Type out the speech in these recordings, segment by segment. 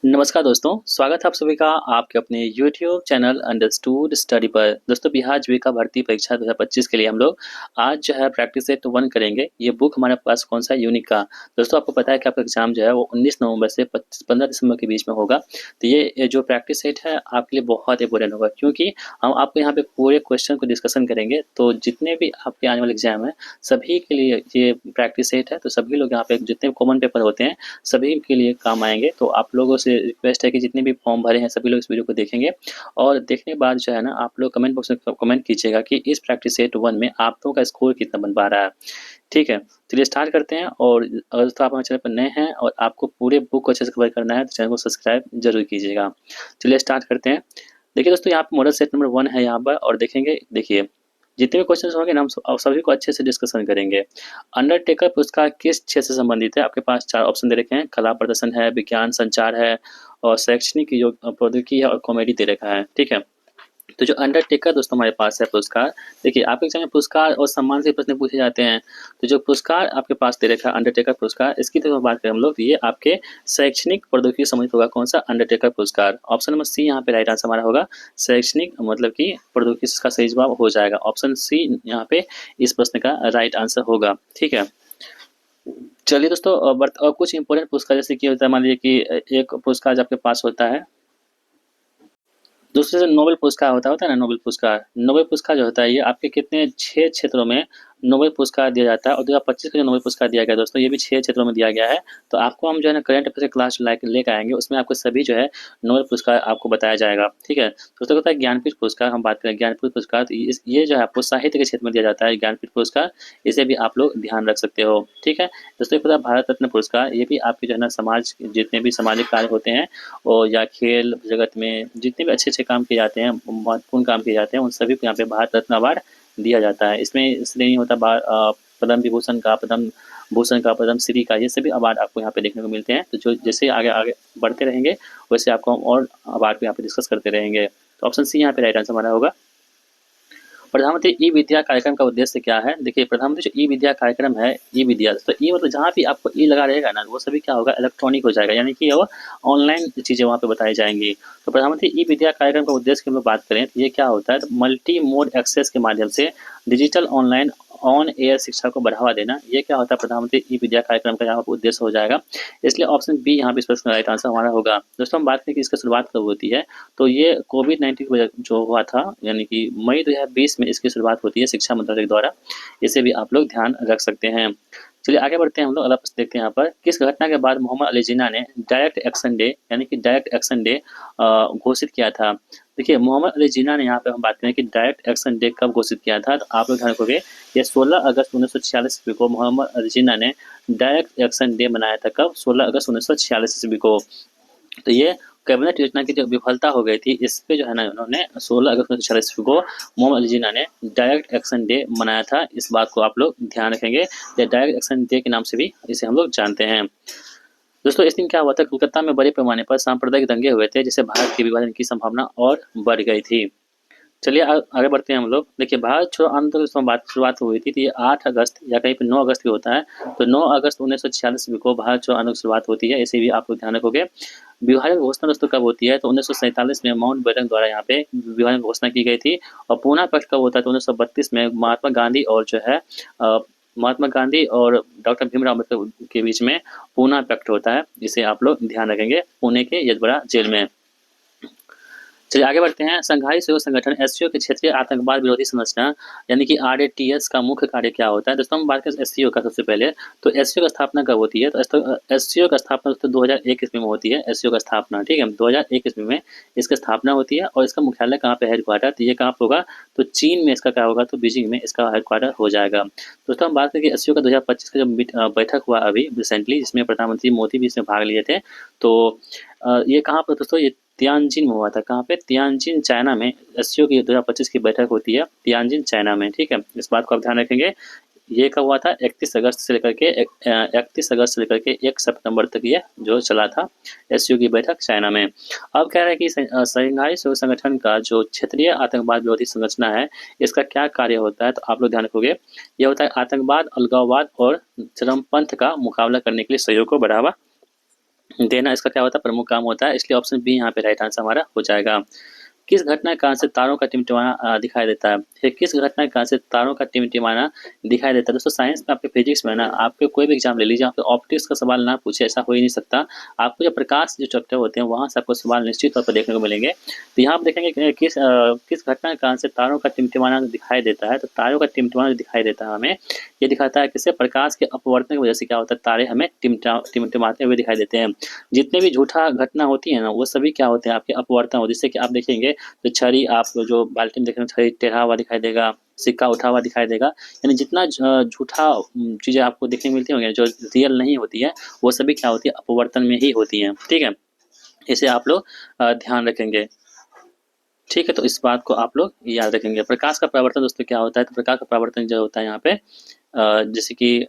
नमस्कार दोस्तों, स्वागत है आप सभी का आपके अपने यूट्यूब चैनल अंडरस्टूड स्टडी पर। दोस्तों बिहार जीविका भर्ती परीक्षा 2025 के लिए हम लोग आज जो है प्रैक्टिस सेट 1 करेंगे। ये बुक हमारे पास कौन सा है? यूनिक का। दोस्तों आपको पता है कि आपका एग्जाम जो है वो 19 नवंबर से 15 दिसंबर के बीच में होगा। तो ये जो प्रैक्टिस सेट है आपके लिए बहुत इंपॉर्टेंट होगा, क्योंकि हम आपको यहाँ पे पूरे क्वेश्चन को डिस्कशन करेंगे। तो जितने भी आपके आने वाले एग्जाम है सभी के लिए ये प्रैक्टिस सेट है। तो सभी लोग यहाँ पे जितने कॉमन पेपर होते हैं सभी के लिए काम आएंगे। तो आप लोगों से रिक्वेस्ट है कि जितने भी फॉर्म भरे हैं सभी लोग इस वीडियो को देखेंगे और देखने के बाद जो है ना आप लोग कमेंट बॉक्स में कमेंट कीजिएगा कि इस प्रैक्टिस सेट 1 में आप लोगों का स्कोर कितना बन पा रहा है। ठीक है, चलिए स्टार्ट करते हैं। और अगर तो आप हमारे चैनल पर नए हैं और आपको पूरे बुक को अच्छे से कवर करना है तो चैनल को सब्सक्राइब जरूर कीजिएगा। चलिए स्टार्ट करते हैं। देखिए दोस्तों, यहाँ पे मॉडल सेट नंबर 1 है यहाँ पर, और देखेंगे देखिए जितने भी क्वेश्चन होंगे ना हम सभी को अच्छे से डिस्कशन करेंगे। अंडरटेकर पुरस्कार किस क्षेत्र से संबंधित है? आपके पास 4 ऑप्शन दे रखे हैं। कला प्रदर्शन है, विज्ञान संचार है और शैक्षणिक प्रौद्योगिकी है और कॉमेडी दे रखा है। ठीक है, तो जो अंडरटेकर दोस्तों हमारे पास है पुरस्कार, देखिए आपके एग्जाम में पुरस्कार और सम्मान से प्रश्न पूछे जाते हैं। तो जो पुरस्कार आपके पास दे रखा है अंडरटेकर पुरस्कार, इसकी तो बात करें हम लोग, ये आपके शैक्षणिक प्रौद्योगिकी से संबंधित होगा। कौन सा? अंडरटेकर पुरस्कार। ऑप्शन नंबर सी यहाँ पे राइट आंसर हमारा होगा। शैक्षणिक मतलब कि प्रौद्योगिकी का सही जवाब हो जाएगा। ऑप्शन सी यहाँ पे इस प्रश्न का राइट आंसर होगा। ठीक है, चलिए दोस्तों और कुछ इंपॉर्टेंट पुरस्कार जैसे कि होता है, मान लीजिए कि एक पुरस्कार आपके पास होता है, दूसरे से नोबेल पुरस्कार होता है ना। नोबेल पुरस्कार जो होता है ये आपके कितने 6 क्षेत्रों में नोबेल पुरस्कार दिया जाता है। और 2025 का जो नोबेल पुरस्कार दिया गया दोस्तों, ये भी 6 क्षेत्रों में दिया गया है। तो आपको हम जो है ना करंट अफेयर क्लास लेकर आएंगे, उसमें आपको सभी जो है नोबेल पुरस्कार आपको बताया जाएगा। ठीक है, दोस्तों होता है ज्ञानपीठ पुरस्कार। हम बात करें ज्ञानपीठ पुरस्कार, तो ये जो है आपको साहित्य के क्षेत्र में दिया जाता है ज्ञानपीठ पुरस्कार। इसे भी आप लोग ध्यान रख सकते हो। ठीक है दोस्तों, होता है भारत रत्न पुरस्कार। ये भी आपके जो है ना समाज जितने भी सामाजिक कार्य होते हैं और या खेल जगत में जितने भी अच्छे काम किए जाते हैं, महत्वपूर्ण काम किए जाते हैं, उन सभी को यहाँ पे भारत रत्न अवार्ड दिया जाता है। इसमें इसलिए नहीं होता पद्म विभूषण का, पद्म भूषण का, पद्म श्री का, ये सभी अवार्ड आपको यहाँ पे देखने को मिलते हैं। तो जो जैसे आगे आगे बढ़ते रहेंगे वैसे आपको हम और अवार्ड को यहाँ पे डिस्कस करते रहेंगे। तो ऑप्शन सी यहाँ पे राइट आंसर हमारा होगा। प्रधानमंत्री ई विद्या कार्यक्रम का उद्देश्य क्या है? देखिए प्रधानमंत्री जो ई विद्या कार्यक्रम है, ई विद्या, तो ई मतलब जहाँ भी आपको ई लगा रहेगा ना वो सभी क्या होगा? इलेक्ट्रॉनिक हो जाएगा, यानी कि वो ऑनलाइन चीज़ें वहाँ पे बताई जाएंगी। तो प्रधानमंत्री ई विद्या कार्यक्रम का उद्देश्य की हम लोग बात करें तो ये क्या होता है? तो मल्टी मोड एक्सेस के माध्यम से डिजिटल ऑनलाइन ऑन एयर शिक्षा को बढ़ावा देना, ये क्या होता है? प्रधानमंत्री ई विद्या कार्यक्रम का यहाँ पर उद्देश्य हो जाएगा। इसलिए ऑप्शन बी यहाँ पे इस प्रश्न का राइट आंसर हमारा होगा। दोस्तों हम बात करें कि इसकी शुरुआत कब होती है, तो ये कोविड-19 की वजह जो हुआ था, यानी कि मई 2020 में इसकी शुरुआत होती है शिक्षा मंत्रालय द्वारा। इसे भी आप लोग ध्यान रख सकते हैं। चलिए आगे बढ़ते हैं हम लोग, अगला प्रश्न देखते हैं यहाँ पर। किस घटना के बाद मोहम्मद अली जिन्ना ने डायरेक्ट एक्शन डे यानी कि डायरेक्ट एक्शन डे घोषित किया था? देखिए मोहम्मद अली जिन्ना ने, यहाँ पे हम बात करें कि डायरेक्ट एक्शन डे कब घोषित किया था, तो आप लोग ध्यान रखोगे ये 16 अगस्त 1946 ईस्वी को मोहम्मद अली जिन्ना ने डायरेक्ट एक्शन डे मनाया था। कब? 16 अगस्त 1946 ईस्वी को। तो ये कैबिनेट योजना की जो विफलता हो गई थी, इस पे जो है ना उन्होंने 16 अगस्त 1946 ईस्वी को मोहम्मद अली जिन्ना ने डायरेक्ट एक्शन डे मनाया था। इस बात को आप लोग ध्यान रखेंगे। ये डायरेक्ट एक्शन डे के नाम से भी इसे हम लोग जानते हैं। दोस्तों इस दिन क्या हुआ था? कोलकाता में बड़े पैमाने पर सांप्रदायिक दंगे हुए थे, जिससे भारत के विभाजन की संभावना और बढ़ गई थी। चलिए आगे बढ़ते हैं हम लोग। देखिए भारत छोड़ो आंदोलन बात शुरुआत हुई थी, तो ये 8 अगस्त या कहीं पे 9 अगस्त भी होता है। तो 9 अगस्त 1946 ईस्वी को भारत छोड़ो आंदोलन की शुरुआत होती है। इसे भी आप लोग ध्यान रखोगे। विभाजन घोषणा दोस्तों कब होती है? तो 1947 में माउंटबेटन द्वारा यहाँ पे विभाजन घोषणा की गई थी। और पूना पक्ष कब होता है? तो 1932 में महात्मा गांधी और जो है महात्मा गांधी और डॉक्टर भीमराव अम्बेडकर के बीच में पूना पैक्ट होता है। इसे आप लोग ध्यान रखेंगे, पुणे के यदबरा जेल में। चलिए आगे बढ़ते हैं। संघाई सहयोग संगठन एससीओ के क्षेत्रीय आतंकवाद विरोधी संरचना यानी कि आरएटीएस का मुख्य कार्य क्या होता है? दोस्तों हम बात करें एससीओ का सबसे पहले, तो एससीओ की स्थापना कब होती है? तो एससीओ की स्थापना दोस्तों 2001 ईस्वी में होती है। एससीओ का स्थापना, ठीक है, 2001 ईस्वी में इसकी स्थापना होती है। और इसका मुख्यालय कहाँ पे, हेडक्वार्टर, तो ये कहाँ पे होगा? तो चीन में इसका क्या होगा? तो बीजिंग में इसका हेडक्वार्टर हो जाएगा। दोस्तों हम बात करें एससीओ का 2025 का जो बैठक हुआ अभी रिसेंटली, जिसमें प्रधानमंत्री मोदी भी इसमें भाग लिए थे। तो ये कहाँ पर दोस्तों? ये तियानजिन में हुआ था। कहाँ पे? तियानजिन चाइना में एससीओ की 2025 की बैठक होती है तियानजिन चाइना में। ठीक है, इस बात को आप ध्यान रखेंगे। ये कब हुआ था? 31 अगस्त से लेकर के 1 सितंबर तक ये जो चला था एससीओ की बैठक चाइना में। अब कह रहे हैं कि संघाई सहयोग संगठन का जो क्षेत्रीय आतंकवाद विरोधी संरचना है, इसका क्या कार्य होता है? तो आप लोग ध्यान रखोगे, ये होता है आतंकवाद, अलगाववाद और चरमपंथ का मुकाबला करने के लिए सहयोग को बढ़ावा देना इसका क्या होता है, प्रमुख काम होता है, इसलिए ऑप्शन बी यहाँ पे राइट आंसर हमारा हो जाएगा। किस घटना के कारण से तारों का टिमटिमाना दिखाई देता है? फिर किस घटना के कारण से तारों का टिमटिमाना दिखाई देता है? दोस्तों साइंस में, आपके फिजिक्स में ना, आपके कोई भी एग्जाम ले लीजिए, आप ऑप्टिक्स का सवाल ना पूछे, ऐसा हो ही नहीं सकता। आपको जो प्रकाश जो चैप्टर होते हैं वहाँ से आपको सवाल निश्चित तौर पर देखने को मिलेंगे। तो यहाँ आप देखेंगे कि किस घटना के कारण से तारों का टिमटिमाना दिखाई देता है। तो तारों का टिमटिमाना दिखाई देता है हमें, ये दिखाता है किससे, प्रकाश के अपवर्तन की वजह से क्या होता है, तारे हमें टिमटिमाते हुए दिखाई देते हैं। जितने भी झूठा घटना होती है ना, वो सभी क्या होते हैं, आपके अपवर्तन होते हैं। जिससे कि आप देखेंगे तो छड़ी, आप जो बाल्टी में देख रहे हैं, छड़ी टेढ़ा हुआ दिखाई देगा, सिक्का उठा हुआ दिखाई देगा। यानी जितना झूठा चीज़ें आपको देखने को मिलती होंगी, जो रियल नहीं होती है, वो सभी क्या होती है, अपवर्तन में ही होती हैं। ठीक है, इसे आप लोग ध्यान रखेंगे। ठीक है, तो इस बात को आप लोग याद रखेंगे। प्रकाश का परावर्तन दोस्तों क्या होता है, तो प्रकाश का परावर्तन जो होता है यहाँ पे जैसे कि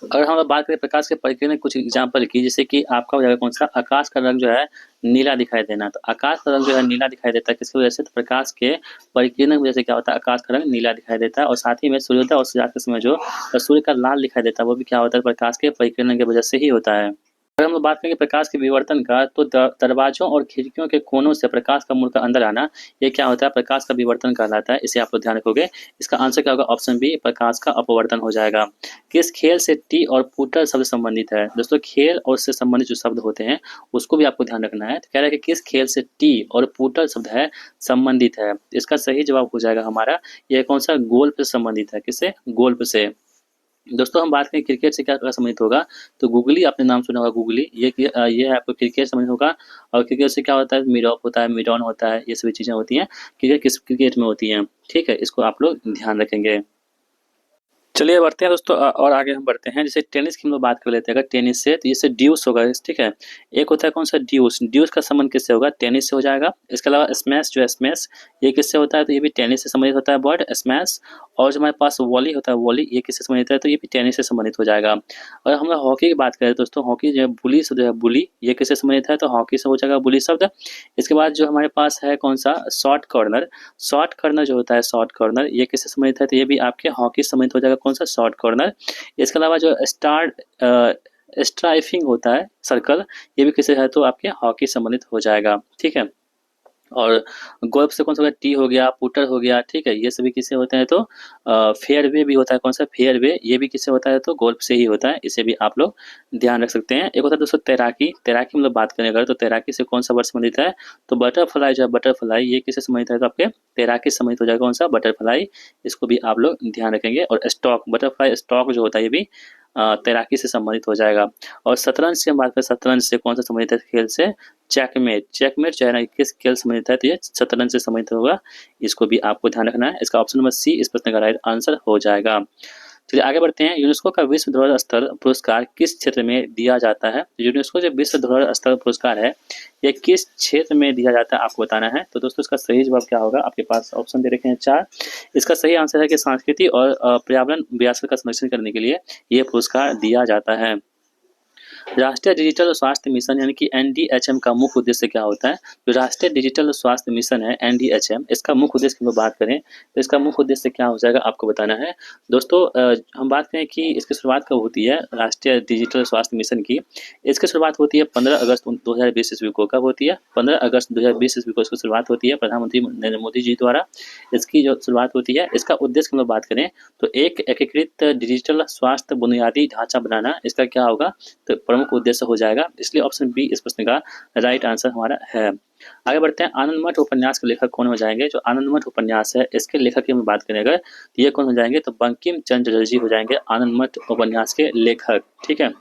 अगर हम लोग बात करें प्रकाश के परिकीर्ण कुछ एग्जाम्पल की, जैसे कि आपका हो जाएगा कौन सा, आकाश का रंग जो है नीला दिखाई देना। तो आकाश का रंग जो है नीला दिखाई देता है किसकी वजह से, तो प्रकाश के परिकीर्ण की वजह से क्या होता है, आकाश का रंग नीला दिखाई देता है। और साथ ही में सूर्योदय और सूर्यास्त के समय जो सूर्य का लाल दिखाई देता है, वो भी क्या होता है, प्रकाश के परिकीर्ण की वजह से ही होता है। अगर हम लोग बात करेंगे प्रकाश के विवर्तन का, तो दरवाजों और खिड़कियों के कोनों से प्रकाश का मुड़ कर अंदर आना, ये क्या होता है, प्रकाश का विवर्तन कहलाता है। इसे आप लोग ध्यान रखोगे। इसका आंसर क्या होगा, ऑप्शन बी, प्रकाश का अपवर्तन हो जाएगा। किस खेल से टी और पुटर शब्द संबंधित है? दोस्तों खेल और से संबंधित जो शब्द होते हैं उसको भी आपको ध्यान रखना है। तो कह रहा है कि किस खेल से टी और पुटर शब्द है संबंधित है। इसका सही जवाब हो जाएगा हमारा, यह कौन सा, गोल्फ से संबंधित है। किससे, गोल्फ से। दोस्तों हम बात करें क्रिकेट से क्या क्या संबंधित होगा, तो गूगली, आपने नाम सुना होगा गूगली, ये आपको क्रिकेट संबंधित होगा। और क्रिकेट से क्या होता है, मिड ऑफ होता है, मिड ऑन होता है, ये सभी चीज़ें होती हैं, क्रिकेट में होती हैं। ठीक है, इसको आप लोग ध्यान रखेंगे। चलिए बढ़ते हैं दोस्तों, और आगे हम बढ़ते हैं। जैसे टेनिस की हम लोग बात कर लेते हैं। अगर टेनिस से, तो इससे ड्यूस होगा। ठीक है, एक होता है कौन सा, ड्यूस। ड्यूस का संबंध किससे होगा, टेनिस से हो जाएगा। इसके अलावा स्मैश जो है, स्मैश, ये किससे होता है, तो ये भी टेनिस से संबंधित होता है, वर्ड स्मैश। और जो हमारे पास वॉली होता है, वॉली, ये किससे संबंधित है, तो ये भी टेनिस से संबंधित हो जाएगा। और हम लोग हॉकी की बात करें दोस्तों, हॉकी जो है, बुली शब्द है, बुली, ये किससे संबंधित है, तो हॉकी से हो जाएगा बुली शब्द। इसके बाद जो हमारे पास है कौन सा, शॉर्ट कॉर्नर। शॉर्ट कॉर्नर जो होता है, शॉर्ट कॉर्नर, ये किससे संबंधित है, तो ये भी आपके हॉकी से संबंधित हो जाएगा। कौन सा, शॉर्ट कॉर्नर। इसके अलावा जो स्ट्राइफिंग होता है, सर्कल, ये भी किससे है, तो आपके हॉकी संबंधित हो जाएगा। ठीक है, और गोल्फ से कौन सा हो गया, टी हो गया, पुटर हो गया। ठीक है, ये सभी किससे होते हैं, तो फेयरवे भी होता है। कौन सा, फेयरवे, ये भी किससे होता है, तो गोल्फ से ही होता है। इसे भी आप लोग ध्यान रख सकते हैं। एक होता है दोस्तों तैराकी। तैराकी मतलब बात करें अगर, तो तैराकी से कौन सा वर्ड संबंधित है, तो बटरफ्लाई जो है, बटरफ्लाई, ये किससे संबंधित है, तो आपके तैराकी से संबंधित हो जाएगा। कौन सा, बटरफ्लाई। इसको भी आप लोग ध्यान रखेंगे। और स्टॉक, बटरफ्लाई स्टॉक जो होता है, ये भी तैराकी से संबंधित हो जाएगा। और शतरंज से हम बात करें, शतरंज से कौन सा संबंधित है, खेल से, चेकमेट। चेकमेट जो है ना, किस खेल से संबंधित है, तो ये शतरंज से संबंधित होगा। इसको भी आपको ध्यान रखना है। इसका ऑप्शन नंबर सी इस प्रश्न का राइट आंसर हो जाएगा। चलिए आगे बढ़ते हैं। यूनेस्को का विश्व धरोहर स्थल पुरस्कार किस क्षेत्र में दिया जाता है? यूनेस्को जो विश्व धरोहर स्थल पुरस्कार है, ये किस क्षेत्र में दिया जाता है, आपको बताना है। तो दोस्तों इसका सही जवाब क्या होगा, आपके पास ऑप्शन दे रखे हैं 4। इसका सही आंसर है कि संस्कृति और पर्यावरण विरासत का संरक्षण करने के लिए ये पुरस्कार दिया जाता है। राष्ट्रीय डिजिटल स्वास्थ्य मिशन यानी कि एनडीएचएम का मुख्य उद्देश्य क्या होता है? जो राष्ट्रीय डिजिटल स्वास्थ्य मिशन है एनडीएचएम, इसका मुख्य उद्देश्य की बात करें, तो इसका मुख्य उद्देश्य क्या हो जाएगा, आपको बताना है। दोस्तों हम बात करें कि इसकी शुरुआत कब होती है, राष्ट्रीय डिजिटल स्वास्थ्य मिशन की। इसकी शुरुआत होती है 15 अगस्त 2020 ईस्वी को। कब होती है? 15 अगस्त 2020 ईस्वी को इसकी शुरुआत होती है, प्रधानमंत्री नरेंद्र मोदी जी द्वारा इसकी जो शुरुआत होती है। इसका उद्देश्य की बात करें तो एक एकीकृत डिजिटल स्वास्थ्य बुनियादी ढांचा बनाना, इसका क्या होगा, तो प्रमुख उद्देश्य हो जाएगा। इसलिए ऑप्शन बी इस प्रश्न का राइट आंसर हमारा है। आगे बढ़ते हैं। आनंद मठ उपन्यास के लेखक कौन हो जाएंगे? जो आनंद मठ उपन्यास है, इसके लेखक की हम बात करें अगर, तो ये कौन हो जाएंगे, तो बंकिम चंद्र चटर्जी हो जाएंगे आनंद मठ उपन्यास के लेखक। ठीक है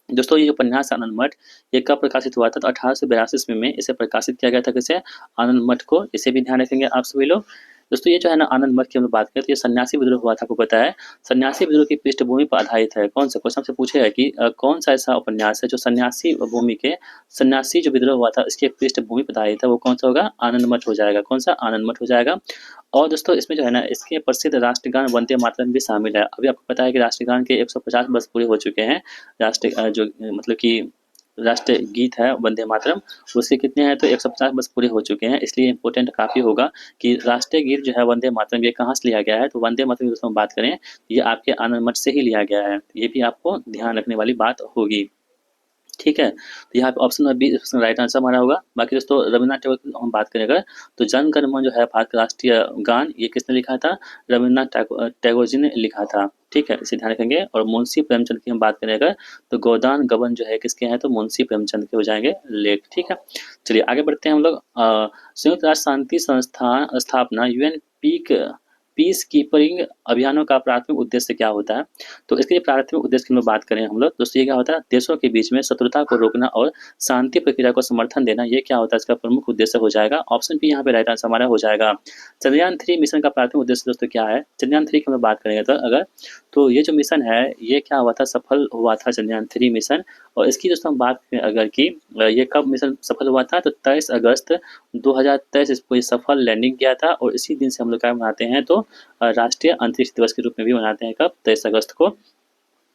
दोस्तों, ये उपन्यास आनंद मठ, ये कब प्रकाशित हुआ था, तो 1882 ईस्वी में इसे प्रकाशित किया गया था। किसे? आनंद मठ को। इसे भी ध्यान रखेंगे आप सभी लोग। दोस्तों ये जो है ना, आनंद मठ की हम बात करें तो ये सन्यासी विद्रोह हुआ था, आपको पता है। सन्यासी विद्रोह की पृष्ठभूमि पर आधारित है। कौन सा क्वेश्चन से पूछे है कि कौन सा ऐसा उपन्यास है जो सन्यासी भूमि के, सन्यासी जो विद्रोह हुआ था इसके पृष्ठभूमि पर आधारित है, वो कौन सा होगा? आनंद मठ हो जाएगा। कौन सा? आनंद मठ हो जाएगा। और दोस्तों इसमें जो है ना, इसके प्रसिद्ध राष्ट्रगान वंदे मातरम भी शामिल है। अभी आपको पता है कि राष्ट्रगान के 150 वर्ष पूरे हो चुके हैं। जो मतलब कि राष्ट्रीय गीत है वंदे मातरम, उसके कितने हैं, तो 150 वर्ष पूरे हो चुके हैं। इसलिए इंपॉर्टेंट काफ़ी होगा कि राष्ट्रीय गीत जो है वंदे मातरम, ये कहाँ से लिया गया है, तो वंदे मातरम की दोस्तों बात करें, ये आपके आनंद मठ से ही लिया गया है। ये भी आपको ध्यान रखने वाली बात होगी। ठीक है, तो यहाँ पे ऑप्शन बी राइट आंसर हमारा होगा। बाकी दोस्तों रवीन्द्रनाथ टैगोर की हम बात करें अगर, तो जन गण मन जो है भारत का राष्ट्रीय गान, ये किसने लिखा था? रवीन्द्रनाथ टैगोर जी ने लिखा था। ठीक है, इसे ध्यान रखेंगे। और मुंशी प्रेमचंद की हम बात करें अगर, तो गोदान गबन जो है किसके हैं? तो मुंशी प्रेमचंद के हो जाएंगे लेख। ठीक है, चलिए आगे बढ़ते हैं हम लोग। संयुक्त राष्ट्र शांति संस्थान स्थापना यूएन पीस कीपिंग अभियानों का प्राथमिक उद्देश्य क्या होता है? तो इसके लिए प्राथमिक उद्देश्य की हम लोग बात करें हम लोग, दोस्तों ये क्या होता है? देशों के बीच में शत्रुता को रोकना और शांति प्रक्रिया को समर्थन देना, ये क्या होता है? इसका प्रमुख उद्देश्य हो जाएगा। ऑप्शन बी यहाँ पे राइट आंसर हमारा हो जाएगा। चंद्रयान-3 मिशन का प्राथमिक उद्देश्य दोस्तों क्या है? चंद्रयान-3 की हम बात करेंगे तो अगर, तो ये जो मिशन है ये क्या हुआ था? सफल हुआ था चंद्रयान-3 मिशन। और इसकी दोस्तों हम बात करें अगर कि ये कब मिशन सफल हुआ था? तो 23 अगस्त 2023 इसको ये सफल लैंडिंग किया था। और इसी दिन से हम लोग क्या मनाते हैं? तो राष्ट्रीय अंतरिक्ष दिवस के रूप में भी मनाते हैं। कब? 23 अगस्त को।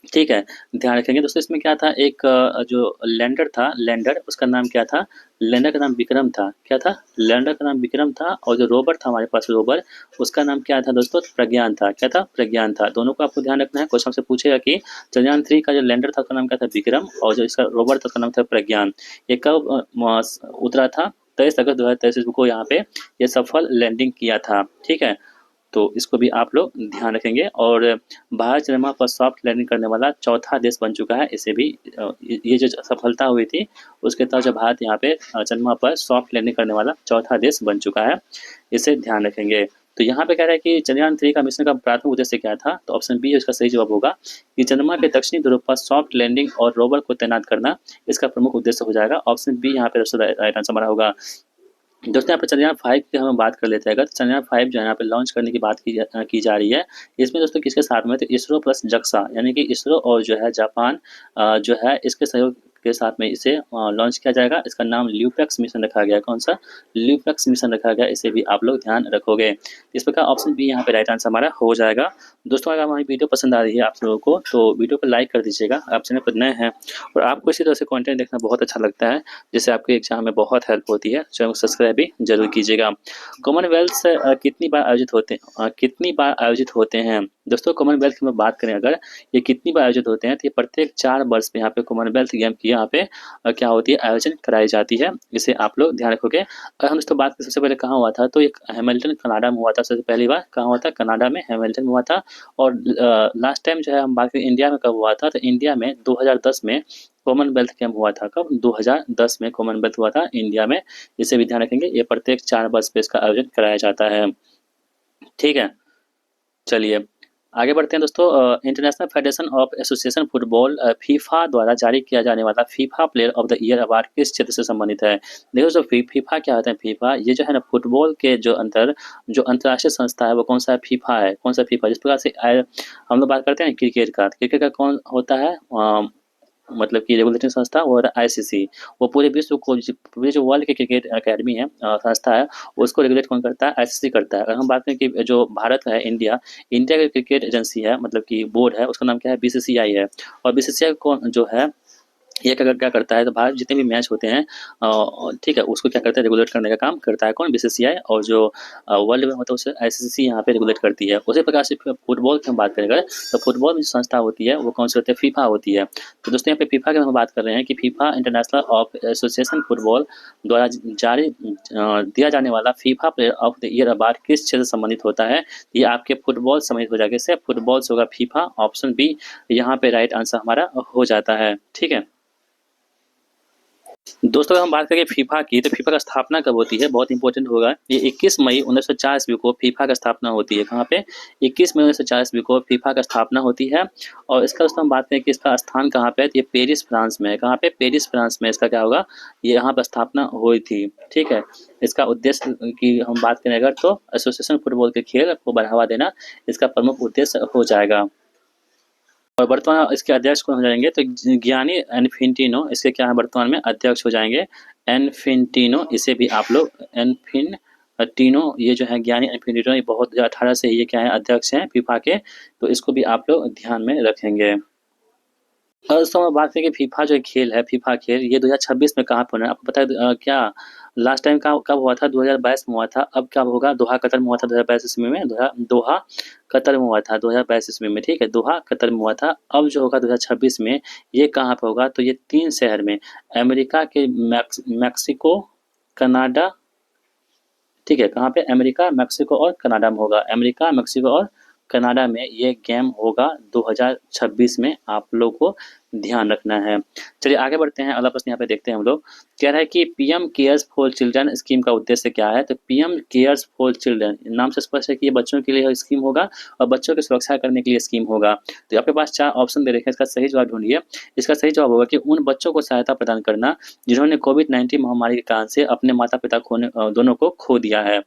ठीक है, ध्यान रखेंगे दोस्तों। इसमें क्या था? एक जो लैंडर था, लैंडर उसका नाम क्या था? लैंडर का नाम विक्रम था। क्या था? लैंडर का नाम विक्रम था। और जो रोवर था हमारे पास, रोवर, उसका नाम क्या था दोस्तों? प्रज्ञान था। क्या था? प्रज्ञान था। दोनों को आपको ध्यान रखना है। क्वेश्चन से पूछेगा कि चंद्रयान-3 का जो लैंडर था उसका नाम क्या था? विक्रम। और जो इसका रोवर था उसका नाम था प्रज्ञान। ये कब उतरा था? 23 अगस्त 2023 को यहाँ पे ये सफल लैंडिंग किया था। ठीक है, तो इसको भी आप लोग ध्यान रखेंगे। और भारत चंद्रमा पर सॉफ्ट लैंडिंग करने वाला चौथा देश बन चुका है। इसे भी ये जो सफलता हुई थी उसके तहत जो भारत यहाँ पे चंद्रमा पर सॉफ्ट लैंडिंग करने वाला चौथा देश बन चुका है, इसे ध्यान रखेंगे। तो यहाँ पे कह रहा है कि चंद्रयान-3 का मिशन का प्राथमिक उद्देश्य क्या था? तो ऑप्शन बी इसका सही जवाब होगा कि चंद्रमा के दक्षिणी ध्रुव पर सॉफ्ट लैंडिंग और रोवर को तैनात करना इसका प्रमुख उद्देश्य हो जाएगा। ऑप्शन बी यहाँ पे राइट आंसर हमारा होगा। दोस्तों यहाँ पे चंद्रयान-5 की हम बात कर लेते हैं अगर, चंद्रयान-5 जो है यहाँ पे लॉन्च करने की बात की जा रही है। इसमें दोस्तों किसके साथ में? तो इसरो प्लस जक्सा, यानी कि इसरो और जो है जापान जो है इसके सहयोग के साथ में इसे लॉन्च किया जाएगा। इसका नाम ल्यूपेक्स मिशन रखा गया है। कौन सा? ल्यूपेक्स मिशन रखा गया। इसे भी आप लोग ध्यान रखोगे। इस प्रकार ऑप्शन बी यहाँ पे राइट आंसर हमारा हो जाएगा। दोस्तों अगर हमारी वीडियो पसंद आ रही है आप लोगों को, तो वीडियो को लाइक कर दीजिएगा। आप चैनल पर नए हैं और आपको इसी तरह से कंटेंट देखना बहुत अच्छा लगता है, जिससे आपके एग्जाम में बहुत हेल्प होती है, चैनल को सब्सक्राइब भी जरूर कीजिएगा। कॉमनवेल्थ से कितनी बार आयोजित होते हैं? दोस्तों कॉमनवेल्थ की बात करें अगर, ये कितनी बार आयोजित होते हैं? तो ये प्रत्येक 4 वर्ष में यहाँ पे कॉमनवेल्थ गेम की यहाँ पे क्या होती है? आयोजन कराई जाती है। इसे आप लोग ध्यान रखोगे। अगर हम दोस्तों बात करें सबसे पहले कहाँ हुआ था, तो एक हैमिल्टन कनाडा में हुआ था। सबसे पहली बार कहाँ हुआ था? कनाडा में हैमिल्टन में हुआ था। और लास्ट टाइम जो है हम बात करें इंडिया में कब हुआ था, तो इंडिया में 2010 में कॉमनवेल्थ गेम हुआ था। कब? 2010 में कॉमनवेल्थ हुआ था इंडिया में। इसे भी ध्यान रखेंगे। ये प्रत्येक 4 वर्ष पे इसका आयोजन कराया जाता है। ठीक है, चलिए आगे बढ़ते हैं दोस्तों। International federation of association football FIFA द्वारा जारी किया जाने वाला FIFA player of the year award किस क्षेत्र से संबंधित है? देखो दोस्तों फीफा क्या होता है? फीफा ये जो है ना फुटबॉल के जो अंतर्राष्ट्रीय संस्था है वो कौन सा है? फीफा है। कौन सा? फीफा। जिस प्रकार से हम लोग बात करते हैं क्रिकेट का, क्रिकेट का कौन होता है? मतलब कि रेगुलेटरी संस्था और आईसीसी। वो पूरे विश्व को पूरे जो वर्ल्ड के क्रिकेट अकेडमी है संस्था है, उसको रेगुलेट कौन करता है? आईसीसी करता है। अगर हम बात करें कि जो भारत है इंडिया, इंडिया की क्रिकेट एजेंसी है, मतलब कि बोर्ड है, उसका नाम क्या है? बीसीसीआई है। और बीसीसीआई कौन जो है ये क्या करता है? तो भारत जितने भी मैच होते हैं ठीक है, उसको क्या करता है? रेगुलेट करने का काम करता है कौन? बीसीसीआई। और जो वर्ल्ड में होता है उसे आईसीसी यहाँ पे रेगुलेट करती है। उसी प्रकार से फुटबॉल की हम बात करें अगर, तो फुटबॉल में जो संस्था होती है वो कौन सी होती है? फीफा होती है। तो दोस्तों यहाँ पे फीफा की हम बात कर रहे हैं कि FIFA international of association football द्वारा जारी दिया जाने वाला FIFA player of the year award किस क्षेत्र से संबंधित होता है? ये आपके फुटबॉल संबंधित हो जाएगा। इससे फुटबॉल से होगा फीफा। ऑप्शन बी यहाँ पे राइट आंसर हमारा हो जाता है। ठीक है दोस्तों, अगर हम बात करें फीफा की, तो फीफा का स्थापना कब होती है? बहुत इंपॉर्टेंट होगा। ये 21 मई 1904 ईस्वी को फीफा का स्थापना होती है। कहाँ पे? 21 मई 1904 ईस्वी को फीफा का स्थापना होती है। और इसका दोस्तों हम बात करें कि इसका स्थान कहाँ पे है, तो ये पेरिस फ्रांस में है। कहाँ पे? पेरिस फ्रांस में इसका क्या होगा? ये यहाँ पर स्थापना हुई थी। ठीक है, इसका उद्देश्य की हम बात करें अगर, तो एसोसिएशन फुटबॉल के खेल को बढ़ावा देना इसका प्रमुख उद्देश्य हो जाएगा। और वर्तमान इसके अध्यक्ष कौन हो जाएंगे? तो गियानी इन्फेंटिनो इसके क्या है? वर्तमान में अध्यक्ष हो जाएंगे। इन्फेंटिनो, इसे भी आप लोग इन्फेंटिनो, ये जो है गियानी इन्फेंटिनो, ये बहुत 2018 से ये क्या है? अध्यक्ष हैं फीफा के। तो इसको भी आप लोग ध्यान में रखेंगे। और दोस्तों हम बात करें कि फीफा जो खेल है, फीफा खेल ये 2026 में कहाँ पे होना है? आपको पता है क्या लास्ट टाइम कहाँ कब हुआ था? 2022 में हुआ था। अब कब होगा? दोहा कतर में हुआ था 2022 ईस्वी में। दोहा कतर में हुआ था 2022 ईस्वी में, ठीक है? दोहा कतर में हुआ था। अब जो होगा 2026 में, ये कहाँ पे होगा? तो ये 3 शहर में, अमेरिका के मैक्सिको, कनाडा, ठीक है? कहाँ पे? अमेरिका, मेक्सिको और कनाडा में होगा। अमेरिका, मेक्सिको और कनाडा में ये गेम होगा 2026 में, आप लोगों को ध्यान रखना है। चलिए आगे बढ़ते हैं, अगला प्रश्न यहाँ पे देखते हैं हम लोग। कह रहा है कि PM cares for children scheme का उद्देश्य क्या है? तो पीएम केयर्स फॉर चिल्ड्रन, नाम से स्पष्ट है कि ये बच्चों के लिए स्कीम होगा और बच्चों की सुरक्षा करने के लिए स्कीम होगा। तो आपके पास 4 ऑप्शन दे रखे हैं, इसका सही जवाब ढूंढिए। इसका सही जवाब होगा कि उन बच्चों को सहायता प्रदान करना जिन्होंने कोविड-19 महामारी के कारण से अपने माता-पिता दोनों को खो दिया है।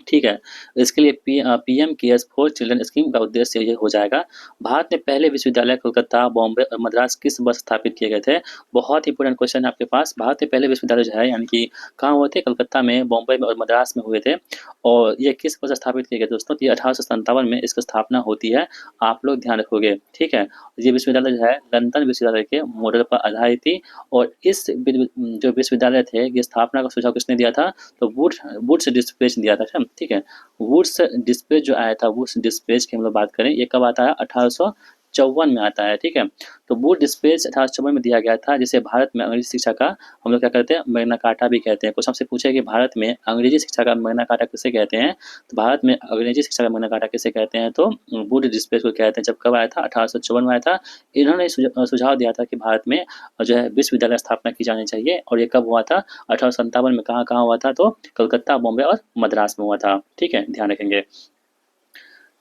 ठीक है, इसके लिए PM cares for children scheme का उद्देश्य ये हो जाएगा। भारत में पहले विश्वविद्यालय कोलकाता, बॉम्बे और मद्रास किस वर्ष स्थापित किए गए थे? बहुत इंपॉर्टेंट क्वेश्चन है आपके पास। भारत में पहले विश्वविद्यालय जो है यानी कि कहाँ हुए थे? कलकत्ता में, बॉम्बे में और मद्रास में हुए थे। और ये किस वर्ष स्थापित किए गए दोस्तों? तो ये 1857 में इसकी स्थापना होती है, आप लोग ध्यान रखोगे, ठीक है? ये विश्वविद्यालय जो है लंदन विश्वविद्यालय के मॉडल पर आधारित थी। और इस जो विश्वविद्यालय थे, ये स्थापना का सुझाव किसने दिया था? तो वुड्स डिस्पेच दिया था, ठीक है? वुड्स डिस्पेच जो आया था, वुड्स डिस्पेच की हम लोग बात करें, ये कब आता है? 1854 में आता है, ठीक है? तो वुड डिस्पेच 1854 में दिया गया था, जिसे भारत में अंग्रेजी शिक्षा का हम लोग क्या करते हैं? मैग्ना कार्टा भी कहते हैं। कुछ हमसे पूछे कि भारत में अंग्रेजी शिक्षा का मैग्ना कार्टा किसे कहते हैं? तो भारत में अंग्रेजी शिक्षा का मैग्ना कार्टा किसे कहते हैं? तो वुड डिस्पेच को कहते हैं। जब कब आया था? 1854 में आया था। इन्होंने सुझाव दिया था कि भारत में जो है विश्वविद्यालय स्थापना की जानी चाहिए। और ये कब हुआ था? 1857 में। कहाँ कहाँ हुआ था? तो कलकत्ता, बॉम्बे और मद्रास में हुआ था, ठीक है? ध्यान रखेंगे।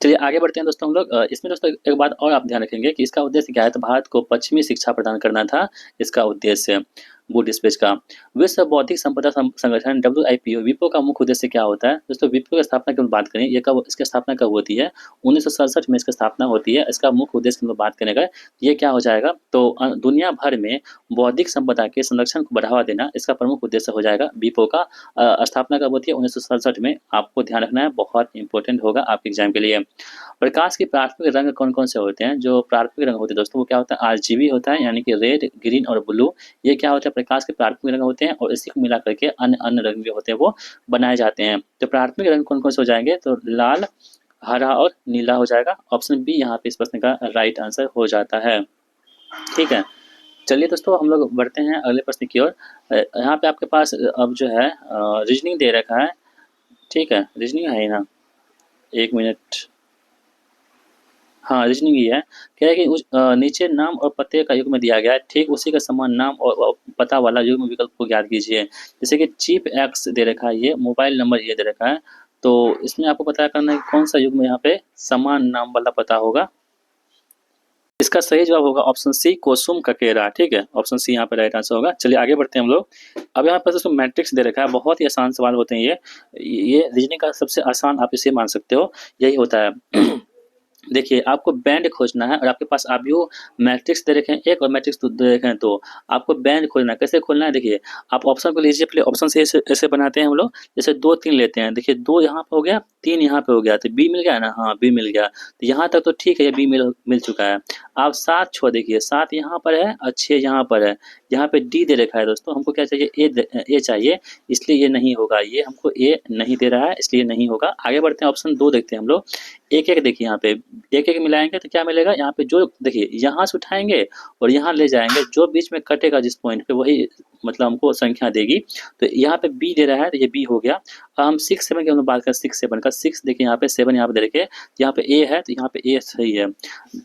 चलिए आगे बढ़ते हैं दोस्तों हम लोग। इसमें दोस्तों एक बात और आप ध्यान रखेंगे कि इसका उद्देश्य क्या है? तो भारत को पश्चिमी शिक्षा प्रदान करना था इसका उद्देश्य, वुड डिस्पेच का। विश्व बौद्धिक संपदा संगठन WIPO, विपो का मुख्य उद्देश्य क्या होता है? दोस्तों विपो की स्थापना की हम बात करें, ये कब इसकी स्थापना कब होती है? 1967 में इसकी स्थापना होती है। इसका मुख्य उद्देश्य हम लोग बात करेंगे, ये क्या हो जाएगा? तो दुनिया भर में बौद्धिक संपदा के संरक्षण को बढ़ावा देना इसका प्रमुख उद्देश्य हो जाएगा विपो का। स्थापना कब होती है? 1967 में। आपको ध्यान रखना है, बहुत इंपॉर्टेंट होगा आपके एग्जाम के लिए। प्रकाश के प्राथमिक रंग कौन-कौन से होते हैं? जो प्राथमिक रंग होते हैं दोस्तों, वो क्या होता है? RGB होता है, यानी कि रेड, ग्रीन और ब्लू। ये क्या होता है? प्रकाश के प्राथमिक रंग होते हैं और इसी को मिला करके अन्य अन्य रंग भी होते हैं, वो बनाए जाते हैं। तो प्राथमिक रंग कौन-कौन से हो जाएंगे? तो लाल, हरा और नीला हो जाएगा। ऑप्शन बी यहाँ पे इस प्रश्न का राइट आंसर हो जाता है, ठीक है? चलिए दोस्तों हम लोग बढ़ते हैं अगले प्रश्न की ओर। यहाँ पे आपके पास अब जो है रीजनिंग दे रखा है, ठीक है? रीजनिंग है ही ना? 1 मिनट। हाँ, रीजनिंग ही है। क्या है कि नीचे नाम और पते का युग्म दिया गया है, ठीक उसी का समान नाम और पता वाला युग्म विकल्प को ज्ञात कीजिए। जैसे कि चीफ एक्स दे रखा है ये, मोबाइल नंबर ये दे रखा है, तो इसमें आपको पता करना है कौन सा युग्म यहाँ पे समान नाम वाला पता होगा। इसका सही जवाब होगा ऑप्शन सी, कोसुम ककेरा, ठीक है? ऑप्शन सी यहाँ पे राइट आंसर होगा। चलिए आगे बढ़ते हैं हम लोग। अब यहाँ पर दोस्तों मैट्रिक्स दे रखा है, बहुत ही आसान सवाल होते हैं ये रीजनिंग का सबसे आसान आप इसे मान सकते हो, यही होता है। देखिए आपको बैंड खोजना है और आपके पास अभी वो मैट्रिक्स दे रखे हैं एक और मैट्रिक्स दे रखे हैं दो। आपको बैंड खोजना है, कैसे खोलना है? देखिए आप ऑप्शन को लीजिए, पहले ऑप्शन से ऐसे बनाते हैं हम लोग। जैसे 2 3 लेते हैं, देखिए 2 यहाँ पे हो गया, 3 यहाँ पे हो गया, तो बी मिल गया ना? हाँ बी मिल गया। तो यहाँ तक तो ठीक है, ये बी मिल चुका है। आप 7 छोड़, देखिए 7 यहाँ पर है और 6 यहाँ पर है। यहाँ पे डी दे रखा है दोस्तों, हमको क्या चाहिए? ए चाहिए, इसलिए ये नहीं होगा। ये हमको ए नहीं दे रहा है, इसलिए नहीं होगा। आगे बढ़ते हैं, ऑप्शन 2 देखते हैं हम लोग। एक देखिए यहाँ पे एक मिलाएंगे तो क्या मिलेगा? यहाँ पे जो देखिए यहाँ से उठाएंगे और यहाँ ले जाएंगे, जो बीच में कटेगा जिस पॉइंट पे, वही मतलब हमको संख्या देगी। तो यहाँ पे बी दे रहा है, तो ये बी हो गया। अब हम 6 7 की हम बात करें, 6 7 का, 6 देखिए यहाँ पे, 7 यहाँ पे दे रखे, यहाँ पे ए है तो यहाँ पे ए सही है।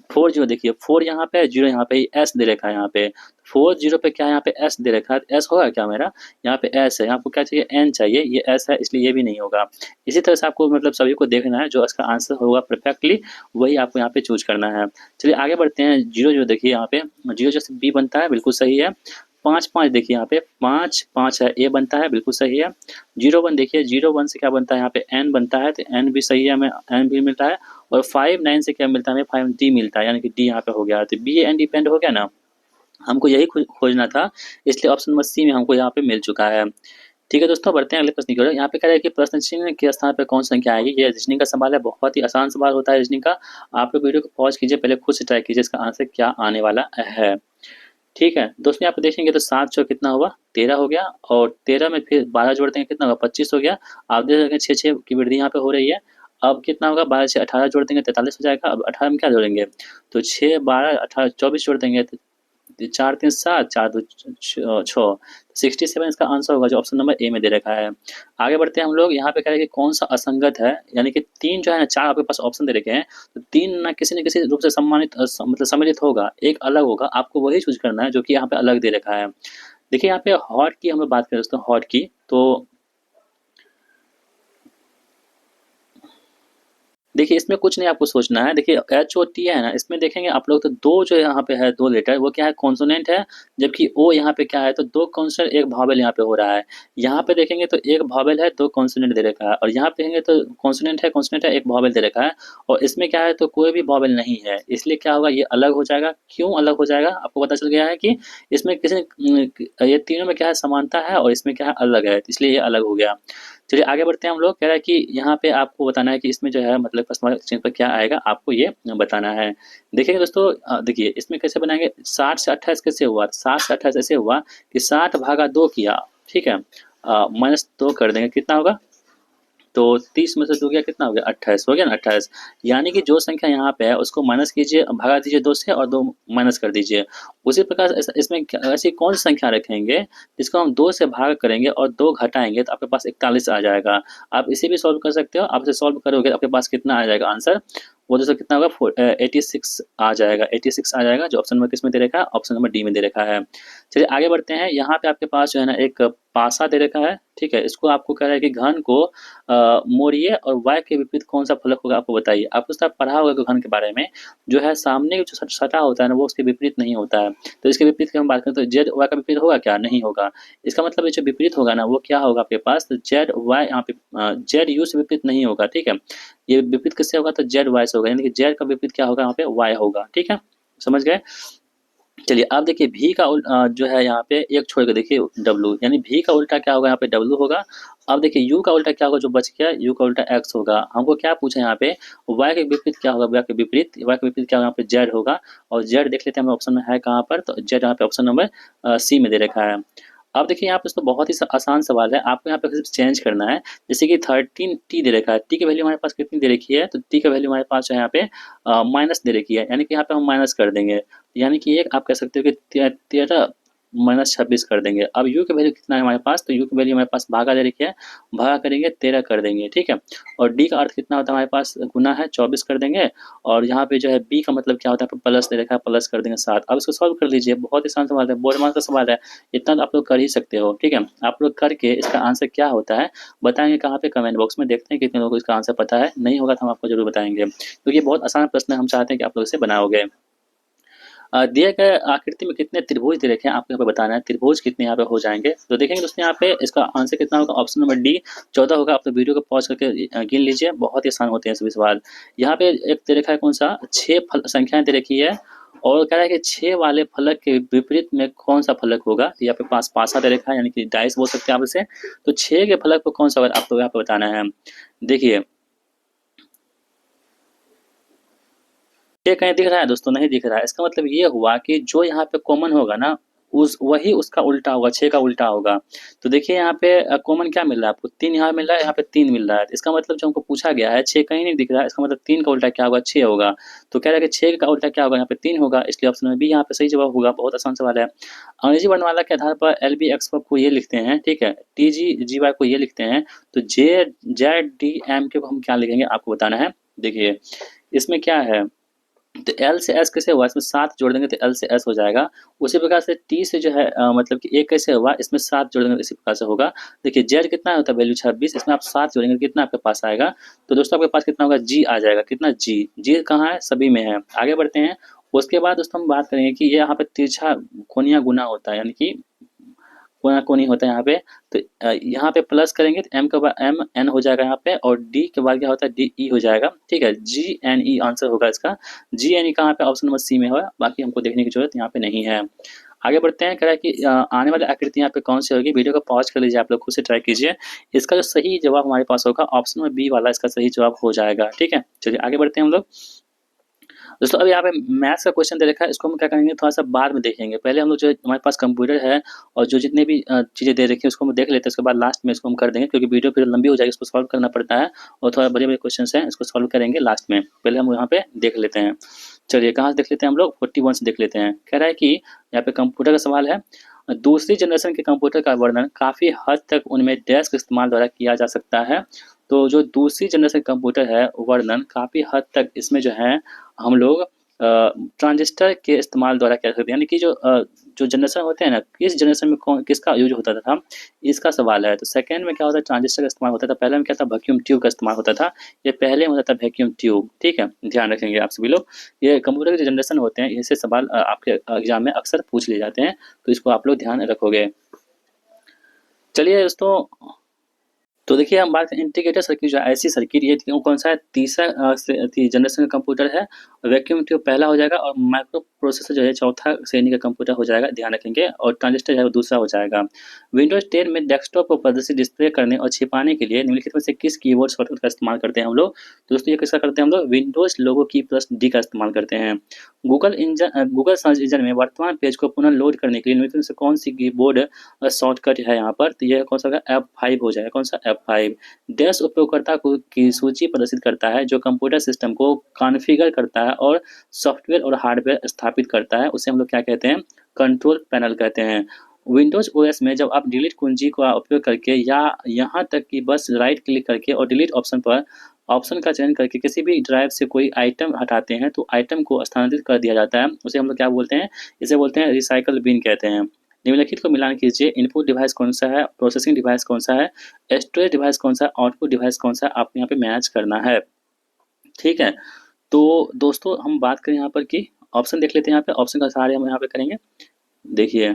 4 0 देखिए, 4 यहाँ पे, 0 यहाँ पे, एस दे रखा है यहाँ पे। 4 0 पे क्या यहाँ पे एस दे रखा है, एस होगा क्या मेरा? यहाँ पे एस है, यहाँ पे क्या चाहिए? एन चाहिए, ये एस है, इसलिए ये भी नहीं होगा। इसी तरह से आपको मतलब सभी को देखना है, जो इसका आंसर होगा परफेक्टली वही आपको यहाँ पे चूज करना है। चलिए आगे बढ़ते हैं। 0 0 देखिए यहाँ पे, 0 जैसे बी बनता है, बिल्कुल सही है। 5 5 देखिए यहाँ पे, 5 5 है, ए बनता है, बिल्कुल सही है। 0 1 देखिए, 0 1 से क्या बनता है? यहाँ पे एन बनता है, तो एन भी सही है, हमें एन भी मिलता है। और 5 9 से क्या मिलता है? हमें 5 डी मिलता है, यानी कि डी यहाँ पे हो गया। तो बी एन डिपेंड हो गया ना, हमको यही खोजना था, इसलिए ऑप्शन नंबर सी में हमको यहाँ पे मिल चुका है। ठीक है दोस्तों, बढ़ते हैं अगले प्रश्न की ओर। यहाँ पे कह रहा है कि प्रश्न चिन्ह के स्थान पे कौन सी संख्या आएगी। ये रीजनिंग का सवाल है, बहुत ही आसान सवाल होता है रीजनिंग का। आप लोग वीडियो को पॉज कीजिए, पहले खुद से ट्राई कीजिए इसका आंसर क्या आने वाला है। ठीक है दोस्तों, यहाँ पे देखेंगे तो 7 चौक कितना हुआ, 13 हो गया, और 13 में फिर 12 जोड़ देंगे कितना होगा, 25 हो गया। आप देख सकते हैं 6 की वृद्धि यहाँ पे हो रही है। अब कितना होगा, 12 से 18 जोड़ देंगे 43 हो जाएगा। अब 18 में क्या जोड़ेंगे, तो 6 12 18 24 जोड़ देंगे, तो 4 3 7 4 2 6 67 इसका आंसर होगा, जो ऑप्शन नंबर ए में दे रखा है। आगे बढ़ते हैं हम लोग। यहाँ पे कह रहे हैं कि कौन सा असंगत है, यानी कि 3 जो है ना, 4 आपके पास ऑप्शन दे रखे हैं, तो 3 ना किसी न किसी रूप से सम्मानित मतलब सम्मिलित होगा, एक अलग होगा, आपको वही चूज करना है जो कि यहाँ पे अलग दे रखा है। देखिए यहाँ पे हॉट की हम लोग बात करें दोस्तों, हॉट की, तो देखिए इसमें कुछ नहीं आपको सोचना है। देखिए एच ओ टी है ना, इसमें देखेंगे आप लोग तो दो जो यहाँ पे है, दो लेटर वो क्या है, कॉन्सोनेंट है। जबकि ओ यहाँ पे क्या है, तो दो कॉन्सोनेंट एक वॉवेल यहाँ पे हो रहा है। यहाँ पे देखेंगे तो एक वॉवेल है, दो कॉन्सोनेंट दे रखा है, और यहाँ पे देखेंगे तो कॉन्सोनेंट है, एक वॉवेल दे रखा है। और इसमें क्या है, तो कोई भी वॉवेल नहीं है, इसलिए क्या होगा, ये अलग हो जाएगा। क्यों अलग हो जाएगा, आपको पता चल गया है कि इसमें ये तीनों में क्या है, समानता है, और इसमें क्या है, अलग है, इसलिए ये अलग हो गया। चलिए आगे बढ़ते हैं हम लोग। कह रहा है कि यहाँ पे आपको बताना है कि इसमें जो है मतलब प्रश्न चिन्ह पर क्या आएगा, आपको ये बताना है। देखिए दोस्तों, देखिए इसमें कैसे बनाएंगे, 60 से 28 कैसे हुआ, 60 से 28 ऐसे हुआ कि 60 भागा 2 किया, ठीक है, -2 कर देंगे, कितना होगा, तो 30 में से 2 गया, कितना हो गया, 28 हो गया ना, 28। यानी कि जो संख्या यहाँ पे है उसको माइनस कीजिए, भगा दीजिए 2 से, और 2 माइनस कर दीजिए। उसी प्रकार इसमें ऐसी कौन सी संख्या रखेंगे जिसको हम 2 से भाग करेंगे और 2 घटाएंगे तो आपके पास 41 आ जाएगा। आप इसे भी सॉल्व कर सकते हो, आप इसे सॉल्व करोगे आपके पास कितना आ जाएगा आंसर, वो दोस्तों कितना होगा, 86 आ जाएगा। 86 आ जाएगा, जो ऑप्शन नंबर किस में दे रखा है, ऑप्शन नंबर डी में दे रखा है। चलिए आगे बढ़ते हैं। यहाँ पे आपके पास जो है ना एक पासा दे रखा है, ठीक है, इसको आपको कह रहा है कि घन को मोड़िए और y के विपरीत कौन सा फलक होगा, आपको बताइए। आपको सब पढ़ा होगा घन के बारे में, जो है सामने जो सटा होता है ना, वो उसके विपरीत नहीं होता है। तो इसके विपरीत की हम बात करें तो जेड वाई का विपरीत होगा क्या, नहीं होगा। इसका मतलब ये जो विपरीत होगा ना, वो क्या होगा आपके पास, तो जेड वाई यहाँ पे जेड यू से विपरीत नहीं होगा, ठीक है। ये विपरीत किससे होगा, तो जेड वाई से होगा, यानी कि जेड का विपरीत क्या होगा, यहाँ पे वाई होगा, ठीक है, समझ गए। चलिए अब देखिए भी का जो है यहाँ पे एक छोड़ के देखिए डब्लू, यानी भी का उल्टा क्या होगा, यहाँ पे डब्लू होगा। अब देखिए यू का उल्टा क्या होगा, जो बच गया, यू का उल्टा एक्स होगा। हमको क्या पूछा यहाँ पे, वाई के विपरीत क्या होगा, वाई के विपरीत, वाई के विपरीत क्या होगा, यहाँ पे जेड होगा। और जेड देख लेते हैं हम ऑप्शन में है कहाँ पर, तो जेड यहाँ पे ऑप्शन नंबर सी में दे रखा है। अब देखिए यहाँ पे दोस्तों बहुत ही आसान सवाल है, आपको यहाँ पे सिर्फ चेंज करना है। जैसे कि 13 टी दे रखा है, टी की वैल्यू हमारे पास कितनी दे रखी है, तो टी का वैल्यू हमारे पास जो है यहाँ पे माइनस दे रखी है, यानी कि यहाँ पे हम माइनस कर देंगे। यानी कि एक आप कह सकते हो कि 13 -26 कर देंगे। अब यू की वैल्यू कितना है हमारे पास, तो यू की वैल्यू हमारे पास भागा दे रखी है, भागा करेंगे 13 कर देंगे, ठीक है। और डी का अर्थ कितना होता है हमारे पास, गुना है, 24 कर देंगे। और यहाँ पे जो है बी का मतलब क्या होता है, प्लस दे रखा है, प्लस कर देंगे 7। अब इसको सॉल्व कर लीजिए, बहुत ही आसान सवाल है, बोर्ड मार्क्स का सवाल है, इतना तो आप लोग कर ही सकते हो, ठीक है। आप लोग करके इसका आंसर क्या होता है बताएंगे कहाँ पे, कमेंट बॉक्स में। देखते हैं कितने लोगों को इसका आंसर पता है, नहीं होगा तो हम आपको जरूर बताएंगे, क्योंकि ये बहुत आसान प्रश्न है, हम चाहते हैं कि आप लोग इसे बनाओगे। दिए गए आकृति में कितने त्रिभुज दे रखे हैं, आपको यहाँ पे बताना है, त्रिभुज कितने यहाँ पे हो जाएंगे। तो देखेंगे दोस्तों यहाँ पे इसका आंसर कितना होगा, ऑप्शन नंबर डी 14 होगा। आप तो वीडियो को पॉज करके गिन लीजिए, बहुत ही आसान होते हैं सभी सवाल। यहाँ पे एक दे रखा है कौन सा, 6 संख्याएं दे रखी है, और कह रहा है कि 6 वाले फलक के विपरीत में कौन सा फलक होगा। तो यहाँ पे पास पासा दे रखा है, यानी कि डाइस बोल सकते हैं आप इसे। तो 6 के फलक पर कौन सा होगा, आपको यहाँ पे बताना है। देखिए ये कहीं दिख रहा है दोस्तों, नहीं दिख रहा है, इसका मतलब ये हुआ कि जो यहाँ पे कॉमन होगा ना, उस वही उसका उल्टा होगा, 6 का उल्टा होगा। तो देखिए यहाँ पे कॉमन क्या मिल रहा है आपको, 3 यहाँ मिल रहा है, यहाँ पे 3 मिल रहा है। इसका मतलब जो हमको पूछा गया है 6 कहीं नहीं दिख रहा है, इसका मतलब 3 का उल्टा क्या होगा, 6 होगा। तो कह रहा है कि 6 का उल्टा क्या होगा, यहाँ पे 3 होगा, इसलिए ऑप्शन में बी यहाँ पे सही जवाब होगा। बहुत आसान सवाल है। अंग्रेजी वर्णमाला के आधार पर एल बी एक्स को ये लिखते हैं, ठीक है, टी जी जी वाई को ये लिखते हैं, तो जे जेड डी एम के को हम क्या लिखेंगे, आपको बताना है। देखिए इसमें क्या है, तो एल से एस कैसे हुआ, इसमें 7 जोड़ देंगे तो एल से एस हो जाएगा। उसी प्रकार से टी से जो है मतलब कि ए कैसे हुआ, इसमें 7 जोड़ देंगे तो इसी प्रकार से होगा। देखिए जेड कितना होता है, वैल्यू 26, इसमें आप 7 जोड़ेंगे तो कितना आपके पास आएगा, तो दोस्तों आपके पास कितना होगा, जी आ जाएगा। कितना, जी, जी कहाँ है, सभी में है। आगे बढ़ते हैं। उसके बाद दोस्तों हम बात करेंगे कि ये यहाँ पे तिरछा कोनिया गुना होता है, यानी कि कोना कोनी होता है यहाँ पे। तो यहाँ पे प्लस करेंगे तो एम के बाद एम एन हो जाएगा यहाँ पे, और डी के बाद क्या होता है, डी ई हो जाएगा, ठीक है। जी एन ई आंसर होगा इसका। जी एन ई कहाँ पे, ऑप्शन नंबर सी में होगा, बाकी हमको देखने की जरूरत यहाँ पे नहीं है। आगे बढ़ते हैं, कह रहा है कि आने वाली आकृति यहाँ पे कौन सी होगी, वीडियो को पॉज कर लीजिए, आप लोग खुद से ट्राई कीजिए। इसका जो सही जवाब हमारे पास होगा ऑप्शन में बी वाला इसका सही जवाब हो जाएगा। ठीक है, चलिए आगे बढ़ते हैं हम लोग। दोस्तों अभी यहाँ पे मैथ्स का क्वेश्चन दे रखा है, इसको हम क्या करेंगे थोड़ा सा बाद में देखेंगे। पहले हम लोग जो हमारे पास कंप्यूटर है और जो जितने भी चीज़ें दे रखी है उसको हम देख लेते हैं, उसके बाद लास्ट में इसको हम कर देंगे, क्योंकि वीडियो फिर लंबी हो जाएगी, इसको सॉल्व करना पड़ता है और थोड़ा बड़े बड़े क्वेश्चन हैं, इसको सॉल्व करेंगे लास्ट में। पहले हम यहाँ पे देख लेते हैं। चलिए कहाँ से देख लेते हैं हम लोग, 41 से देख लेते हैं। कह रहा है कि यहाँ पे कंप्यूटर का सवाल है, दूसरी जनरेशन के कंप्यूटर का वर्णन काफ़ी हद तक उनमें डेस्क इस्तेमाल द्वारा किया जा सकता है। तो जो दूसरी जनरेशन कंप्यूटर है वर्णन काफ़ी हद तक इसमें जो है हम लोग ट्रांजिस्टर के इस्तेमाल द्वारा क्या सकते हैं, यानी कि जो जनरेशन होते हैं ना, किस जनरेशन में कौन किसका यूज होता था, इसका सवाल है। तो सेकंड में क्या होता है, ट्रांजिस्टर का इस्तेमाल होता था। पहले में क्या था, वैक्यूम ट्यूब का इस्तेमाल होता था। ये पहले में होता था वैक्यूम ट्यूब। ठीक है, ध्यान रखेंगे आप सभी लोग। ये कंप्यूटर के जो जनरेशन होते हैं ऐसे सवाल आपके एग्जाम में अक्सर पूछ लिए जाते हैं, तो इसको आप लोग ध्यान रखोगे। चलिए दोस्तों, तो देखिए हम बात करें इंटीग्रेटेड सर्किट, जो ऐसी सर्किट ये कौन सा है, तीसरा जनरेशन का कंप्यूटर है। वैक्यूम ट्यूब पहला हो जाएगा और माइक्रो प्रोसेसर जो है चौथा श्रेणी का कंप्यूटर हो जाएगा, ध्यान रखेंगे। और ट्रांजिस्टर जो है वो दूसरा हो जाएगा। विंडोज 10 में डेस्कटॉप को प्रदर्शित डिस्प्ले करने और छिपाने के लिए निम्नलिखित में से किस कीबोर्ड शॉर्टकट का इस्तेमाल करते हैं हम लोग। तो दोस्तों ये किसका करते हैं हम लोग, विंडोज लोगो की प्लस डी का इस्तेमाल करते हैं। गूगल सर्च इंजन में वर्तमान पेज को पुनः लोड करने के लिए निम्नलिखित में से कौन सी कीबोर्ड शॉर्टकट है यहाँ पर, तो यह कौन सा होगा, F5 हो जाएगा। कौन सा, F5। डैश उपयोगकर्ता को की सूची प्रदर्शित करता है जो कंप्यूटर सिस्टम को कॉन्फ़िगर करता है और सॉफ्टवेयर और हार्डवेयर स्थापित करता है, उसे हम लोग क्या कहते हैं, कंट्रोल पैनल कहते हैं। विंडोज ओएस में जब आप डिलीट कुंजी का उपयोग करके या यहाँ तक कि बस राइट क्लिक करके और डिलीट ऑप्शन का चयन करके किसी भी ड्राइव से कोई आइटम हटाते हैं तो आइटम को स्थानांतरित कर दिया जाता है, उसे हम लोग क्या बोलते हैं, इसे बोलते हैं रिसाइकल बिन कहते हैं। निम्नलिखित को मिलान कीजिए, इनपुट डिवाइस कौन सा है, प्रोसेसिंग डिवाइस कौन सा है, स्टोरेज डिवाइस कौन सा है, आउटपुट डिवाइस कौन सा है, आपको यहाँ पे मैच करना है। ठीक है, तो दोस्तों हम बात करें यहाँ पर कि ऑप्शन देख लेते हैं। यहाँ पे ऑप्शन का सहारे हम यहाँ पे करेंगे। देखिए,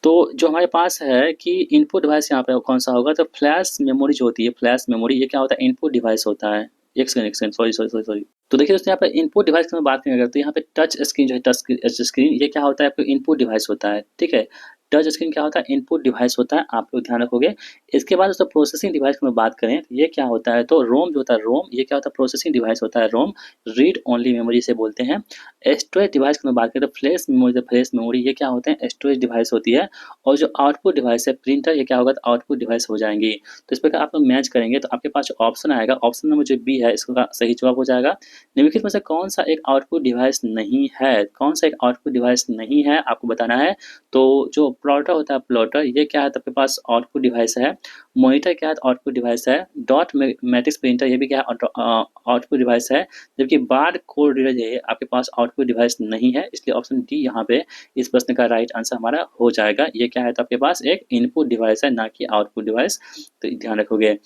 तो जो हमारे पास है कि इनपुट डिवाइस यहाँ पे कौन सा होगा, तो फ्लैश मेमोरी जो होती है, फ्लैश मेमोरी, ये क्या होता है, इनपुट डिवाइस होता है। एक second, sorry sorry sorry sorry. तो देखिए दोस्तों, यहाँ पे इनपुट डिवाइस की मैं बात करें अगर, तो यहाँ पे टच स्क्रीन जो है, टच स्क्रीन ये क्या होता है, आपको इनपुट डिवाइस होता है। ठीक है, टच स्क्रीन क्या होता है, इनपुट डिवाइस होता है, आप लोग ध्यान रखोगे। इसके बाद दोस्तों प्रोसेसिंग डिवाइस की मैं बात करें तो ये क्या होता है, तो रोम जो होता है, रोम ये क्या होता है, प्रोसेसिंग डिवाइस होता है। रोम रीड ओनली मेमोरी से बोलते हैं। स्टोरेज डिवाइस की मैं बात करें तो फ्लैश मेमोरी, तो फ्लैश मेमोरी ये क्या होते हैं, स्टोरेज डिवाइस होती है। और जो आउटपुट डिवाइस है, प्रिंटर, ये क्या होगा, तो आउटपुट डिवाइस हो जाएंगी। तो इस प्रकार आप लोग मैच करेंगे तो आपके पास जो ऑप्शन आएगा, ऑप्शन नंबर जो बी है, इसका सही जवाब हो जाएगा। निम्नलिखित में से कौन सा एक आउटपुट डिवाइस नहीं है, कौन सा एक आउटपुट डिवाइस नहीं है आपको बताना है। तो जो प्लॉटर होता है, प्लॉटर ये क्या है, तो आपके पास आउटपुट डिवाइस है। मॉनिटर क्या है, आउटपुट डिवाइस है। डॉट मैट्रिक्स प्रिंटर ये भी क्या है, आउटपुट डिवाइस है। जबकि बार कोड रीडर ये आपके पास आउटपुट डिवाइस नहीं है, इसलिए ऑप्शन डी यहाँ पे इस प्रश्न का राइट आंसर हमारा हो जाएगा। ये क्या है, तो आपके पास एक इनपुट डिवाइस है, ना कि आउटपुट डिवाइस, तो ध्यान रखोगे।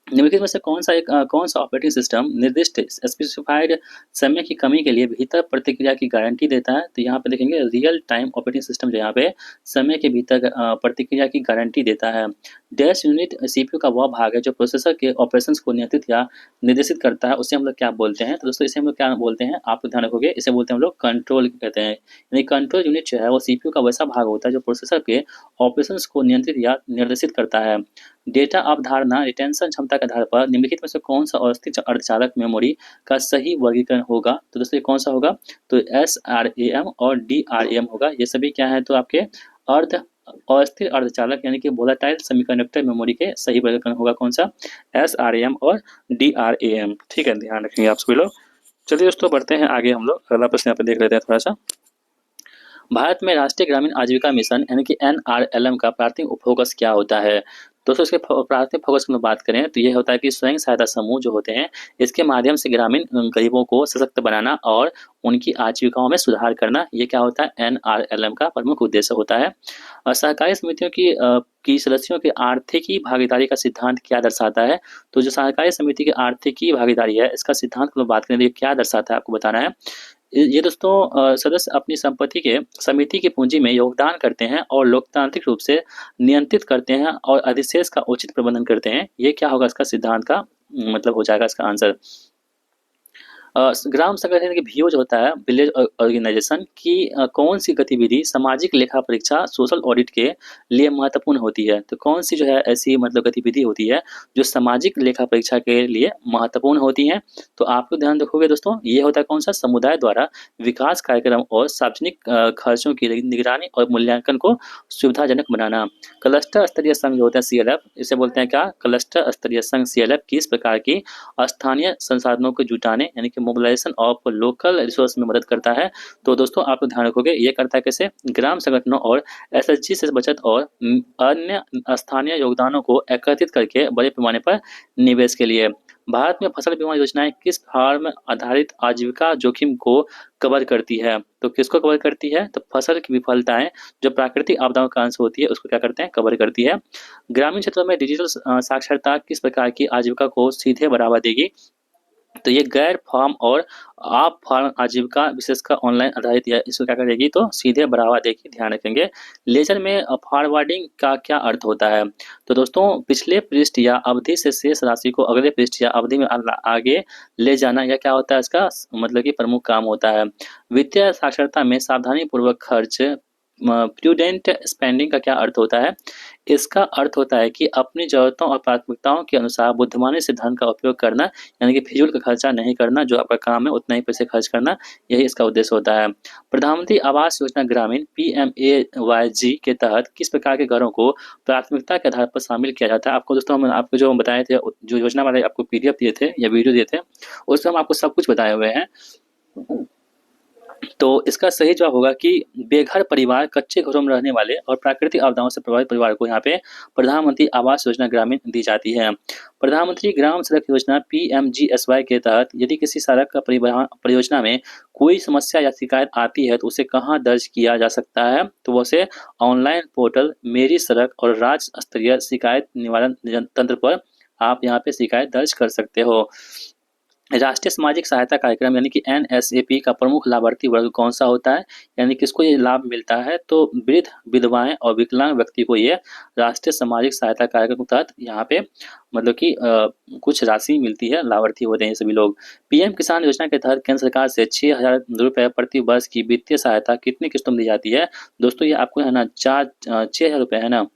निम्नलिखित में से कौन सा ऑपरेटिंग सिस्टम निर्दिष्ट स्पेसिफाइड समय की कमी के लिए भीतर प्रतिक्रिया की गारंटी देता है, तो यहाँ पे देखेंगे रियल टाइम ऑपरेटिंग सिस्टम जो यहाँ पे समय के भीतर प्रतिक्रिया की गारंटी देता है। डैश यूनिट सीपीयू का वह भाग है जो प्रोसेसर के ऑपरेशंस को नियंत्रित या निर्देशित करता है, उसे हम लोग क्या बोलते हैं, तो दोस्तों इसे हम लोग क्या बोलते हैं, आप ध्यान रखोगे, इसे बोलते हैं हम लोग कंट्रोल कहते हैं। यानी कंट्रोल यूनिट जो है वो सीपीयू का वैसा भाग होता है जो प्रोसेसर के ऑपरेशंस को नियंत्रित या निर्देशित करता है। डेटा अवधारणा रिटेंशन क्षमता के आधार पर निम्नलिखित में से कौन सा अस्थिर अर्धचालक मेमोरी का सही वर्गीकरण होगा, तो दोस्तों ये कौन सा होगा, तो SRAM और DRAM होगा। ये सभी क्या है, तो आपके अर्ध अस्थिर अर्धचालक यानी कि वोलेटाइल सेमीकंडक्टर मेमोरी के सही वर्गीकरण होगा कौन सा, SRAM और DRAM। ठीक है, ध्यान रखेंगे आप सभी लोग। चलिए दोस्तों बढ़ते हैं आगे, हम लोग अगला प्रश्न यहाँ पे देख लेते हैं थोड़ा सा। भारत में राष्ट्रीय ग्रामीण आजीविका मिशन यानी कि NRLM का प्राथमिक फोकस क्या होता है। दोस्तों इसके प्राथमिक फोकस की बात करें तो ये होता है कि स्वयं सहायता समूह जो होते हैं इसके माध्यम से ग्रामीण गरीबों को सशक्त बनाना और उनकी आजीविकाओं में सुधार करना, ये क्या होता है, NRLM का प्रमुख उद्देश्य होता है। सहकारी समितियों की सदस्यों की आर्थिकी भागीदारी का सिद्धांत क्या दर्शाता है, तो जो सहकारी समिति की आर्थिकी भागीदारी है इसका सिद्धांत की बात करें तो ये क्या दर्शाता है आपको बताना है। ये दोस्तों सदस्य अपनी संपत्ति के समिति की पूंजी में योगदान करते हैं और लोकतांत्रिक रूप से नियंत्रित करते हैं और अधिशेष का उचित प्रबंधन करते हैं, ये क्या होगा इसका सिद्धांत का मतलब हो जाएगा इसका आंसर। ग्राम संगठन की वीओ जो होता है विलेज ऑर्गेनाइजेशन की कौन सी गतिविधि सामाजिक लेखा परीक्षा सोशल ऑडिट के लिए महत्वपूर्ण होती है। तो कौन सी जो है ऐसी मतलब गतिविधि होती है जो सामाजिक लेखा परीक्षा के लिए महत्वपूर्ण होती है। तो आप लोग ध्यान रखोगे दोस्तों, ये होता है कौन सा, समुदाय द्वारा विकास कार्यक्रम और सार्वजनिक खर्चों की निगरानी और मूल्यांकन को सुविधाजनक बनाना। क्लस्टर स्तरीय संघ जो होता है सीएलएफ, इसे बोलते हैं क्या, क्लस्टर स्तरीय संघ सीएलएफ किस प्रकार की स्थानीय संसाधनों को जुटाने यानी कि मोबिलाइजेशन ऑफ लोकल रिसोर्स में मदद करता है। तो दोस्तों आप लोग ध्यान रखोगे, ये करता है कैसे, ग्राम संगठनों और एसएचजी से बचत और अन्य स्थानीय योगदानों को एकत्रित करके बड़े पैमाने पर निवेश के लिए। भारत में फसल बीमा योजनाएं किस फार्म आधारित आजीविका जोखिम को कवर करती है। तो किसको कवर करती है, तो फसल की विफलताएं जो प्राकृतिक आपदाओं का अंश होती है उसको क्या करते हैं, कवर करती है। ग्रामीण क्षेत्रों में डिजिटल साक्षरता किस प्रकार की आजीविका को सीधे बढ़ावा देगी। तो ये गैर फार्म और आप फार्म आजीविका विशेषकर ऑनलाइन आधारित है, इसको क्या करेगी, तो सीधे बढ़ावा देगी, ध्यान रखेंगे। लेजर में फॉरवर्डिंग का क्या अर्थ होता है। तो दोस्तों पिछले पृष्ठ या अवधि से शेष राशि को अगले पृष्ठ या अवधि में आगे ले जाना, या क्या होता है इसका मतलब कि प्रमुख काम होता है। वित्तीय साक्षरता में सावधानी पूर्वक खर्च प्रूडेंट स्पेंडिंग का क्या अर्थ होता है। इसका अर्थ होता है कि अपनी जरूरतों और प्राथमिकताओं के अनुसार बुद्धिमानी से धन का उपयोग करना, यानी कि फिजूल का खर्चा नहीं करना, जो आपका काम है उतना ही पैसे खर्च करना, यही इसका उद्देश्य होता है। प्रधानमंत्री आवास योजना ग्रामीण PMAYG के तहत किस प्रकार के घरों को प्राथमिकता के आधार पर शामिल किया जाता है। आपको दोस्तों हम आपको जो बताए थे, जो योजना वाले आपको PDF दिए थे या वीडियो दिए थे, उसमें हम आपको सब कुछ बताए हुए हैं। तो इसका सही जवाब होगा कि बेघर परिवार, कच्चे घरों में रहने वाले और प्राकृतिक आपदाओं से प्रभावित परिवार को यहाँ पे प्रधानमंत्री आवास योजना ग्रामीण दी जाती है। प्रधानमंत्री ग्राम सड़क योजना PMGSY के तहत यदि किसी सड़क का परियोजना में कोई समस्या या शिकायत आती है तो उसे कहाँ दर्ज किया जा सकता है। तो उसे ऑनलाइन पोर्टल मेरी सड़क और राज्य स्तरीय शिकायत निवारण तंत्र पर आप यहाँ पे शिकायत दर्ज कर सकते हो। राष्ट्रीय सामाजिक सहायता कार्यक्रम यानी कि NSAP का प्रमुख लाभार्थी वर्ग कौन सा होता है, यानी किसको ये लाभ मिलता है। तो वृद्ध, विधवाएं और विकलांग व्यक्ति को ये राष्ट्रीय सामाजिक सहायता कार्यक्रम के तहत यहाँ पे मतलब कि कुछ राशि मिलती है, लाभार्थी होते हैं सभी लोग। PM किसान योजना के तहत केंद्र सरकार से 6,000 रुपये प्रति वर्ष की वित्तीय सहायता कितनी किस्तों में दी जाती है। दोस्तों ये आपको है ना 6,000 रुपये है ना,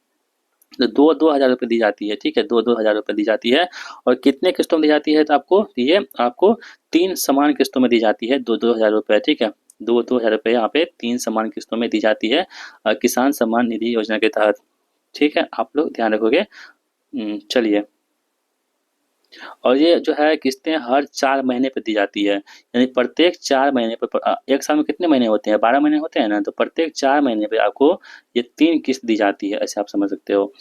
तो 2,000 रुपये दी जाती है, ठीक है, 2,000 रुपये दी जाती है। और कितने किस्तों में दी जाती है, तो आपको 3 समान किस्तों में दी जाती है, 2,000 रुपये, ठीक है, 2,000 रुपये यहाँ पे 3 समान किस्तों में दी जाती है किसान सम्मान निधि योजना के तहत, ठीक है, आप लोग ध्यान रखोगे। चलिए, और ये जो है किस्तें हर 4 महीने पर दी जाती है, यानी प्रत्येक 4 महीने पर, एक साल में कितने महीने होते हैं, 12 महीने होते हैं ना, तो प्रत्येक 4 महीने पे आपको ये 3 किस्त दी जाती है, ऐसे आप समझ सकते हो।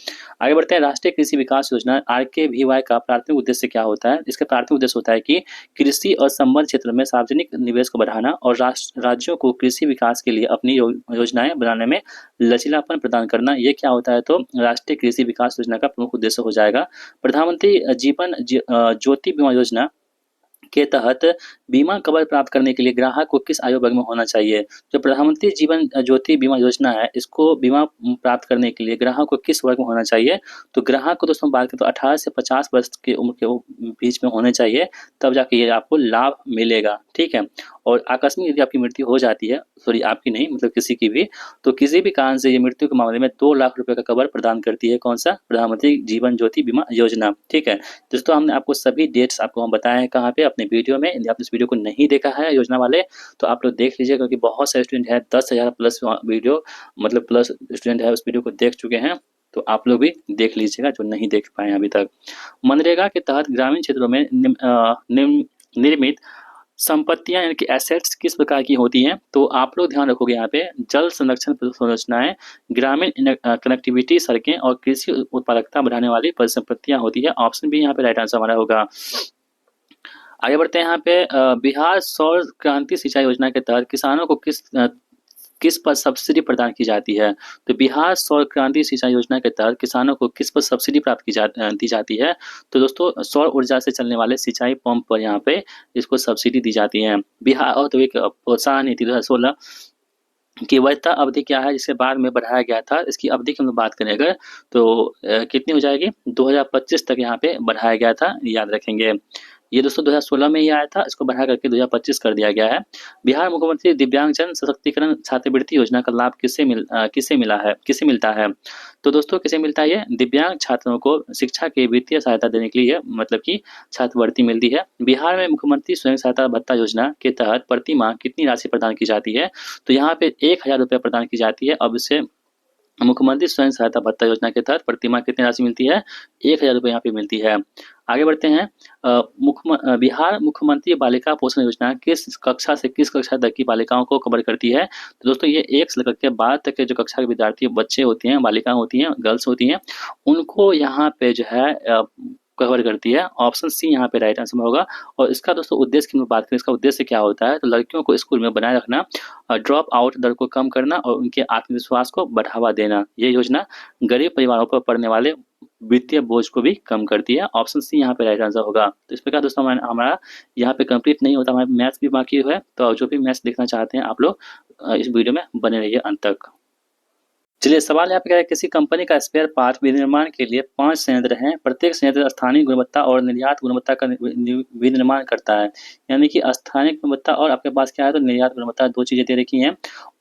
आगे बढ़ते हैं, राष्ट्रीय कृषि विकास योजना RKVY का प्राथमिक उद्देश्य क्या होता है। इसका प्राथमिक उद्देश्य होता है कि कृषि और संबद्ध क्षेत्र में सार्वजनिक निवेश को बढ़ाना और राज्यों को कृषि विकास के लिए अपनी योजनाएं बनाने में लचीलापन प्रदान करना। ये क्या होता है, तो राष्ट्रीय कृषि विकास योजना का प्रमुख उद्देश्य हो जाएगा। प्रधानमंत्री जीवन ज्योति बीमा योजना के तहत बीमा कवर प्राप्त करने के लिए ग्राहक को किस आयु वर्ग में होना चाहिए। जो प्रधानमंत्री जीवन ज्योति बीमा योजना है, इसको बीमा प्राप्त करने के लिए ग्राहक को किस वर्ग में होना चाहिए। तो ग्राहक को दोस्तों बात करें तो 18 से 50 वर्ष की उम्र के बीच में होने चाहिए, तब जाके ये आपको लाभ मिलेगा, ठीक है। और आकस्मिक यदि आपकी मृत्यु हो जाती है, सॉरी आपकी नहीं मतलब किसी की भी, तो किसी भी कारण से ये मृत्यु के मामले में 2 लाख रुपए का कवर प्रदान करती है, कौन सा, प्रधानमंत्री जीवन ज्योति बीमा योजना, ठीक है। दोस्तों हमने आपको सभी डेट्स आपको हम बताए हैं कहाँ पे, अपने वीडियो में। यदि आपने इस वीडियो को नहीं देखा है योजना वाले, तो आप लोग देख लीजिए, क्योंकि बहुत सारे स्टूडेंट है, 10,000 प्लस वीडियो मतलब प्लस स्टूडेंट है उस वीडियो को देख चुके हैं, तो आप लोग भी देख लीजिएगा जो नहीं देख पाए अभी तक। मनरेगा के तहत ग्रामीण क्षेत्रों में निर्मित संपत्तियां यानी कि एसेट्स किस प्रकार की होती हैं। तो आप लोग ध्यान रखोगे यहाँ पे, जल संरक्षण संरचनाएं, ग्रामीण कनेक्टिविटी, सड़कें और कृषि उत्पादकता बढ़ाने वाली परिसंपत्तियां होती है। ऑप्शन भी यहाँ पे राइट आंसर हमारा होगा। आगे बढ़ते हैं यहाँ पे, बिहार सौर क्रांति सिंचाई योजना के तहत किसानों को किस पर सब्सिडी प्रदान की जाती है। तो बिहार सौर क्रांति सिंचाई योजना के तहत किसानों को किस पर सब्सिडी प्राप्त दी जाती है। तो दोस्तों सौर ऊर्जा से चलने वाले सिंचाई पंप पर यहाँ पे इसको सब्सिडी दी जाती है। बिहार औद्योगिक प्रोत्साहन नीति 2016 की वैधता अवधि क्या है, जिसके बाद में बढ़ाया गया था। इसकी अवधि की हम बात करें अगर, तो कितनी हो जाएगी, 2025 तक यहाँ पे बढ़ाया गया था, याद रखेंगे। ये दोस्तों 2016 में ही आया था, इसको बढ़ा करके 2025 कर दिया गया है। बिहार मुख्यमंत्री दिव्यांगजन सशक्तिकरण छात्रवृत्ति योजना का लाभ किसे मिलता है? तो दोस्तों किसे मिलता है ये? दिव्यांग छात्रों को शिक्षा की वित्तीय सहायता देने के लिए मतलब कि छात्रवृत्ति मिलती है। बिहार में मुख्यमंत्री स्वयं सहायता भत्ता योजना के तहत प्रति माह कितनी राशि प्रदान की जाती है? तो यहाँ पे 1000 रुपये प्रदान की जाती है। अब इसे मुख्यमंत्री स्वयं सहायता भत्ता योजना के तहत प्रति माह कितनी राशि मिलती है? 1000 रुपये यहाँ पे मिलती है। आगे बढ़ते हैं। बिहार मुख्यमंत्री बालिका पोषण योजना किस कक्षा से किस कक्षा तक की बालिकाओं को कवर करती है? तो दोस्तों ये 1 से लेकर के 12 तक के जो कक्षा के विद्यार्थी बच्चे होते हैं, बालिका होती हैं, गर्ल्स होती हैं, उनको यहाँ पे जो है कवर करती है। ऑप्शन सी यहाँ पे राइट आंसर होगा। और इसका दोस्तों उद्देश्य की बात करें, इसका उद्देश्य क्या होता है? तो लड़कियों को स्कूल में बनाए रखना, ड्रॉप आउट दर को कम करना और उनके आत्मविश्वास को बढ़ावा देना। ये योजना गरीब परिवारों पर पड़ने वाले वित्तीय बोझ को भी कम करती है। ऑप्शन सी यहाँ पे राइट आंसर होगा। तो इस प्रकार दोस्तों हमारा यहाँ पे कंप्लीट नहीं होता, हमारा मैथ्स भी बाकी है। तो जो भी मैथ्स देखना चाहते हैं आप लोग इस वीडियो में बने रहिए अंत तक। चलिए सवाल यहाँ पे क्या है, किसी कंपनी का स्पेयर पार्ट विनिर्माण के लिए 5 संयंत्र हैं। प्रत्येक संयंत्र स्थानीय गुणवत्ता और निर्यात गुणवत्ता का विनिर्माण करता है। यानी कि स्थानीय गुणवत्ता और आपके पास क्या है, तो निर्यात गुणवत्ता, 2 चीजें दे रखी हैं।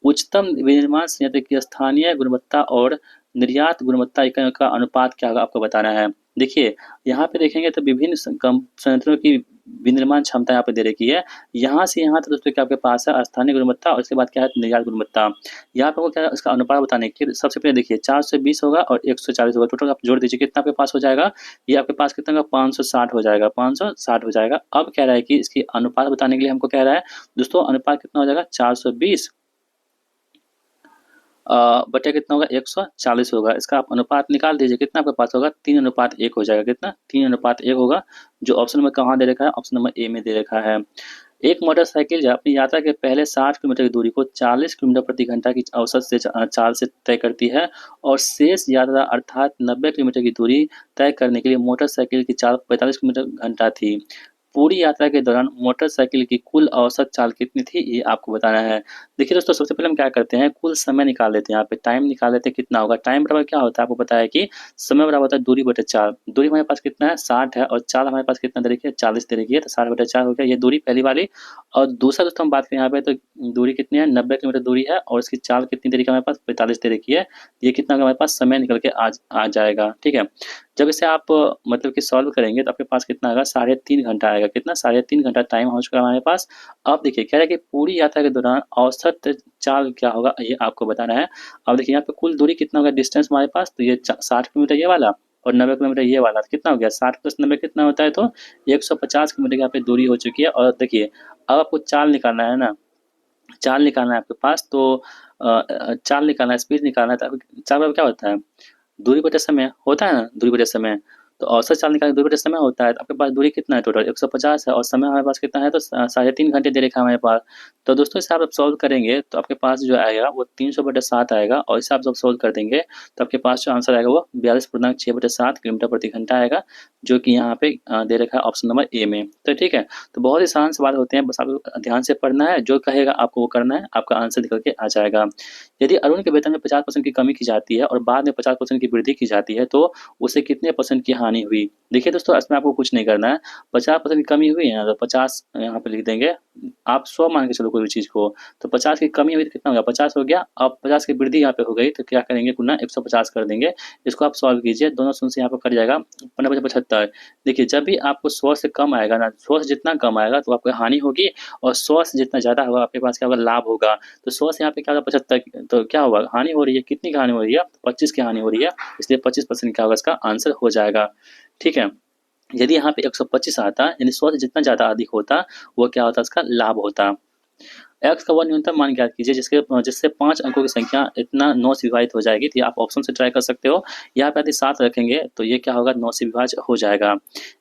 उच्चतम विनिर्माण संयंत्र की स्थानीय गुणवत्ता और निर्यात गुणवत्ता इकाइयों का अनुपात क्या होगा आपको बताना है। देखिए यहाँ पे देखेंगे तो विभिन्न संयंत्रों की विनिर्माण क्षमता यहाँ पे दे रखी है। यहाँ से यहाँ तक दोस्तों क्या आपके पास है स्थानीय गुणवत्ता और उसके बाद क्या है निर्यात गुणवत्ता। यहाँ पे क्या है उसका अनुपात बताने के लिए सबसे पहले देखिए 420 होगा और 140 होगा। टोटल आप जोड़ दीजिए कितना आपके पास हो जाएगा? ये आपके पास कितना होगा? 560 हो जाएगा, 560 हो जाएगा। अब कह रहा है कि इसकी अनुपात बताने के लिए हमको कह रहा है दोस्तों अनुपात कितना हो जाएगा? 420 बटे कितना होगा? 140 होगा। इसका आप अनुपात निकाल दीजिए, कितना आपके पास होगा? 3:1 हो जाएगा। कितना? 3:1 होगा। जो ऑप्शन नंबर कहाँ दे रखा है? ऑप्शन नंबर ए में दे रखा है। एक मोटरसाइकिल जो अपनी यात्रा के पहले 60 किलोमीटर की दूरी को 40 किलोमीटर प्रति घंटा की औसत से चाल से तय करती है और शेष यात्रा अर्थात 90 किलोमीटर की दूरी तय करने के लिए मोटरसाइकिल की चाल 45 किलोमीटर घंटा थी। पूरी यात्रा के दौरान मोटरसाइकिल की कुल औसत चाल कितनी थी, ये आपको बताना है। देखिए दोस्तों सबसे पहले हम क्या करते हैं, कुल समय निकाल लेते हैं। यहाँ पे टाइम निकाल लेते हैं कितना होगा। टाइम बराबर क्या होता है आपको पता है कि समय बराबर होता है दूरी बटे चाल। दूरी हमारे पास कितना है? 60 है और चाल हमारे पास कितना दे रखी है? 40 दे रखी है। तो 60 बटे 4 हो गया, ये दूरी पहली वाली। और दूसरा दोस्तों हम बात करें यहाँ पे तो दूरी कितनी है? 90 किलोमीटर दूरी है और इसकी चाल कितनी दे रखी है हमारे पास? 45 दे रखी है। ये कितना हमारे पास समय निकल के आ जाएगा। ठीक है, जब इसे आप मतलब कि सॉल्व करेंगे तो आपके पास कितना आएगा? 3.5 घंटा आएगा। कितना? 3.5 घंटा टाइम हो चुका है हमारे पास। अब देखिए कह रहा है कि पूरी यात्रा के दौरान औसत चाल क्या होगा, ये आपको बताना है। अब देखिए यहाँ पे कुल दूरी कितना होगा डिस्टेंस हमारे पास? तो ये 60 किलोमीटर ये वाला और 90 किलोमीटर ये वाला। तो कितना हो गया? 60 + 90 कितना होता है? तो 150 किलोमीटर की यहाँ पे दूरी हो चुकी है। और देखिए अब आपको चाल निकालना है ना, चाल निकालना है आपके पास। तो चाल निकालना है, स्पीड निकालना है। तो चाल बराबर क्या होता है? दूरी बटे समय होता है ना, दूरी बटे समय। तो औसत चाल निकालने दूरी बटे समय होता है। तो आपके पास दूरी कितना है? टोटल 150 है और समय हमारे पास कितना है? तो 3.5 घंटे दे रखा है हमारे पास। तो दोस्तों इसे आप सॉल्व करेंगे तो आपके पास जो आएगा वो 300/7 आएगा और इसे आप जब सॉल्व कर देंगे तो आपके पास जो आंसर आएगा वो 42.6/7 किलोमीटर प्रति घंटा आएगा, जो कि यहाँ पे दे रखा है ऑप्शन नंबर ए में। तो ठीक है, तो बहुत ही आसान सवाल होते हैं, बस आपको ध्यान से पढ़ना है, जो कहेगा आपको वो करना है, आपका आंसर निकल के आ जाएगा। यदि अरुण के वेतन में 50% की कमी की जाती है और बाद में 50% की वृद्धि की जाती है तो उसे कितने % की हानि हुई? देखिए दोस्तों इसमें आपको कुछ नहीं करना है। 50% की कमी हुई है ना, तो 50 यहाँ पे लिख देंगे। आप 100 मान के चलो कोई भी चीज़ को, तो 50 की कमी हुई तो कितना हो गया? 50 हो गया। अब 50 की वृद्धि यहाँ पे हो गई तो क्या करेंगे? गुना 150 कर देंगे। इसको आप सॉल्व कीजिए, दोनों शून्य से यहाँ पे कट जाएगा। 15×75। देखिए जब भी आपको 100 से कम आएगा ना, 100 से जितना कम आएगा तो आपको हानि होगी और 100 से जितना ज़्यादा होगा आपके पास क्या होगा? लाभ होगा। तो 100 से यहाँ पे क्या होगा? 75, तो क्या होगा? हानि हो रही है। कितनी की हानि हो रही है? 25 की हानि हो रही है, इसलिए 25% क्या होगा? इसका आंसर हो जाएगा। ठीक है, यदि यहाँ पे 125 आता यानी 100 से जितना ज़्यादा अधिक होता वो क्या होता? इसका लाभ होता। x का वह न्यूनतम मान ज्ञात कीजिए जिससे 5 अंकों की संख्या इतना 9 से विभाजित हो जाएगी। तो आप ऑप्शन से ट्राई कर सकते हो। यहाँ पे यदि 7 रखेंगे तो ये क्या होगा? 9 से विभाज्य हो जाएगा।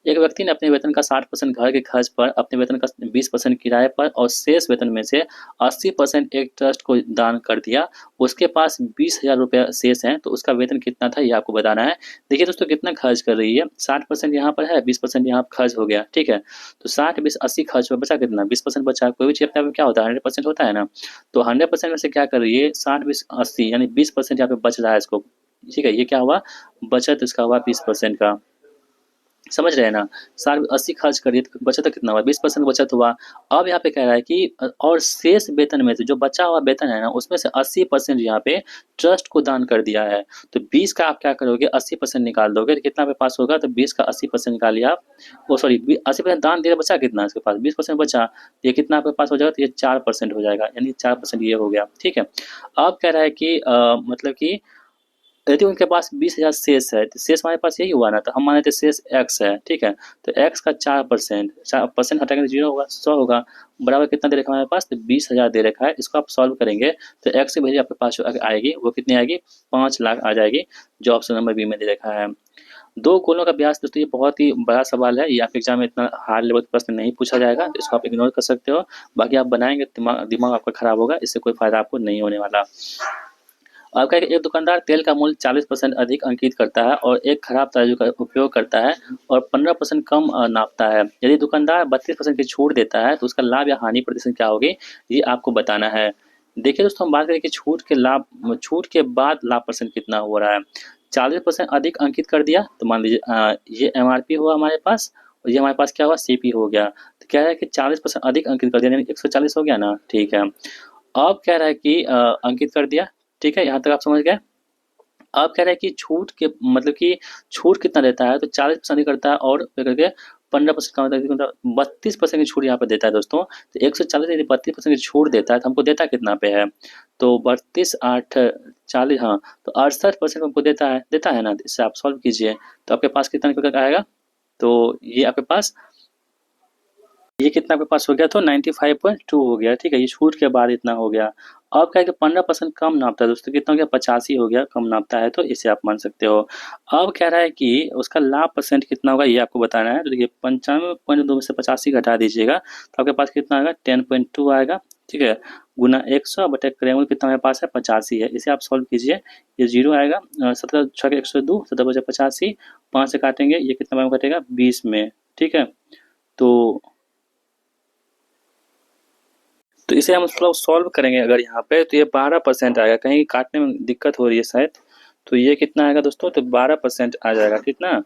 एक व्यक्ति ने अपने वेतन का 60% घर के खर्च पर, अपने वेतन का 20% किराए पर और शेष वेतन में से 80% एक ट्रस्ट को दान कर दिया। उसके पास 20,000 रुपये शेष हैं, तो उसका वेतन कितना था ये आपको बताना है। देखिए दोस्तों कितना खर्च कर रही है, 60% यहाँ पर है, 20% यहाँ खर्च हो गया। ठीक है, तो 60, 20, 80 खर्च हुआ, बचा कितना? 20% बचा। कोई भी चीज़ अपने आप में क्या होता है? 100% होता है ना। तो 100% में से क्या कर रही है? 60, 20, 80 यानी 20% यहाँ पे बच रहा है इसको। ठीक है, ये क्या हुआ? बचत इसका हुआ 20% का। समझ रहे हैं ना? 60 खर्च करिए तो बचत कितना हुआ? 20% बचत हुआ। अब यहाँ पे कह रहा है कि और शेष वेतन में से जो बचा हुआ वेतन है ना, उसमें से 80% यहाँ पे ट्रस्ट को दान कर दिया है। तो 20 का आप क्या करोगे, 80% निकाल दोगे तो कितना आपके पास होगा? तो 20 का 80% निकालिए आप। ओह सॉरी, 80% दान दिया, बचा कितना इसके पास? 20% बचा। ये कितना आपके पास हो जाएगा? तो ये 4% हो जाएगा, यानी 4% ये हो गया, ठीक है। अब कह रहा है कि मतलब कि यदि उनके पास 20,000 शेष है, तो शेष हमारे पास यही हुआ ना, तो हम मान लेते हैं शेष x है, ठीक है। तो x का 4%, 4% हटाएंगे तो 0 होगा, 100 होगा। बराबर कितना दे रखा है हमारे पास? तो 20,000 दे रखा है। इसको आप सॉल्व करेंगे तो x की वैल्यू आपके पास जो आएगी वो कितनी आएगी? 5 लाख आ जाएगी, जो ऑप्शन नंबर बी में दे रखा है। दो कोलों का ब्याज दोस्तों, ये बहुत ही बड़ा सवाल है, ये आपके एग्जाम में इतना हार्ड लेवल प्रश्न नहीं पूछा जाएगा, तो इसको आप इग्नोर कर सकते हो। बाकी आप बनाएंगे, दिमाग दिमाग आपका खराब होगा, इससे कोई फायदा आपको नहीं होने वाला। आपका एक दुकानदार तेल का मूल्य 40% अधिक अंकित करता है और एक खराब तराजू का उपयोग करता है और 15% कम नापता है। यदि दुकानदार 32% की छूट देता है तो उसका लाभ या हानि प्रतिशत क्या होगी, ये आपको बताना है। देखिए दोस्तों, हम बात करें कि छूट के बाद लाभ परसेंट कितना हो रहा है। 40% अधिक अंकित कर दिया तो मान लीजिए ये MRP हुआ हमारे पास, और ये हमारे पास क्या हुआ? CP हो गया। तो कह रहा है कि 40% अधिक अंकित कर दिया, यानी 140 हो गया ना, ठीक है। अब कह रहा है कि अंकित कर दिया, ठीक है, यहाँ तक आप समझ गए। अब कह रहा है कि छूट के मतलब कि छूट कितना देता है, तो 40% ही करता है और करके 15% का मतलब 32% की छूट यहाँ पे देता है दोस्तों। तो 140 यदि 32% की छूट देता है तो हमको देता कितना पे है? तो 32 8 40, हाँ, तो 68% हमको देता है ना। तो इससे आप सॉल्व कीजिए तो आपके पास कितना निकल कर आएगा? तो ये आपके पास, ये कितना आपके पास हो गया? तो 95.2 हो गया, ठीक है। ये छूट के बाद इतना हो गया। अब क्या है कि 15% कम नापता है दोस्तों, कितना हो गया? 85 हो गया, कम नापता है, तो इसे आप मान सकते हो। अब कह रहा है कि उसका लाभ परसेंट कितना होगा, ये आपको बताना है। तो देखिए 95.2 में से 85 घटा दीजिएगा तो आपके पास कितना आएगा? 10.2 आएगा, ठीक है। गुना 100 बटे क्रेमल कितना हमारे पास है? 85 है। इसे आप सॉल्व कीजिए, ये 0 आएगा। 17 छः 102, 17 बचे 85, 5 से काटेंगे, ये कितना में कटेगा? 20 में, ठीक है। तो इसे हम थोड़ा सॉल्व करेंगे अगर यहाँ पे, तो ये 12% आएगा। कहीं काटने में दिक्कत हो रही है शायद, तो ये कितना आएगा दोस्तों? तो 12% आ जाएगा, कितना?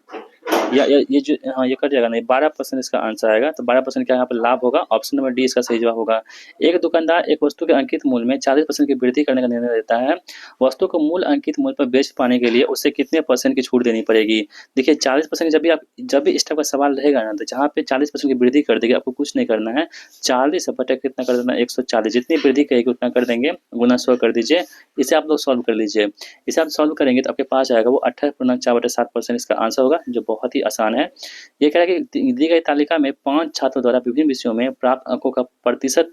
या ये जो, हाँ, ये कट जाएगा नहीं, 12% इसका आंसर आएगा। तो 12% क्या यहाँ पर लाभ होगा? ऑप्शन नंबर डी इसका सही जवाब होगा। एक दुकानदार एक वस्तु के अंकित मूल्य में 40% की वृद्धि करने का निर्णय लेता है। वस्तु को मूल अंकित मूल्य पर बेच पाने के लिए उसे कितने परसेंट की छूट देनी पड़ेगी? देखिए 40% जब भी इस टाइप का सवाल रहेगा ना, तो जहाँ पे 40% की वृद्धि कर देगी, आपको कुछ नहीं करना है। 40 बटे कितना कर देना? 140, जितनी वृद्धि कहेगी उतना कर देंगे, गुना 100 कर दीजिए। इसे आप लोग सॉल्व कर लीजिए। इसे आप सॉल्व करेंगे तो आपके पास आएगा वो 28.4/7% इसका आंसर होगा, जो बहुत ही आसान है। ये कह रहा है कि दी गई तालिका में 5 छात्रों द्वारा विभिन्न विषयों में प्राप्त अंकों का प्रतिशत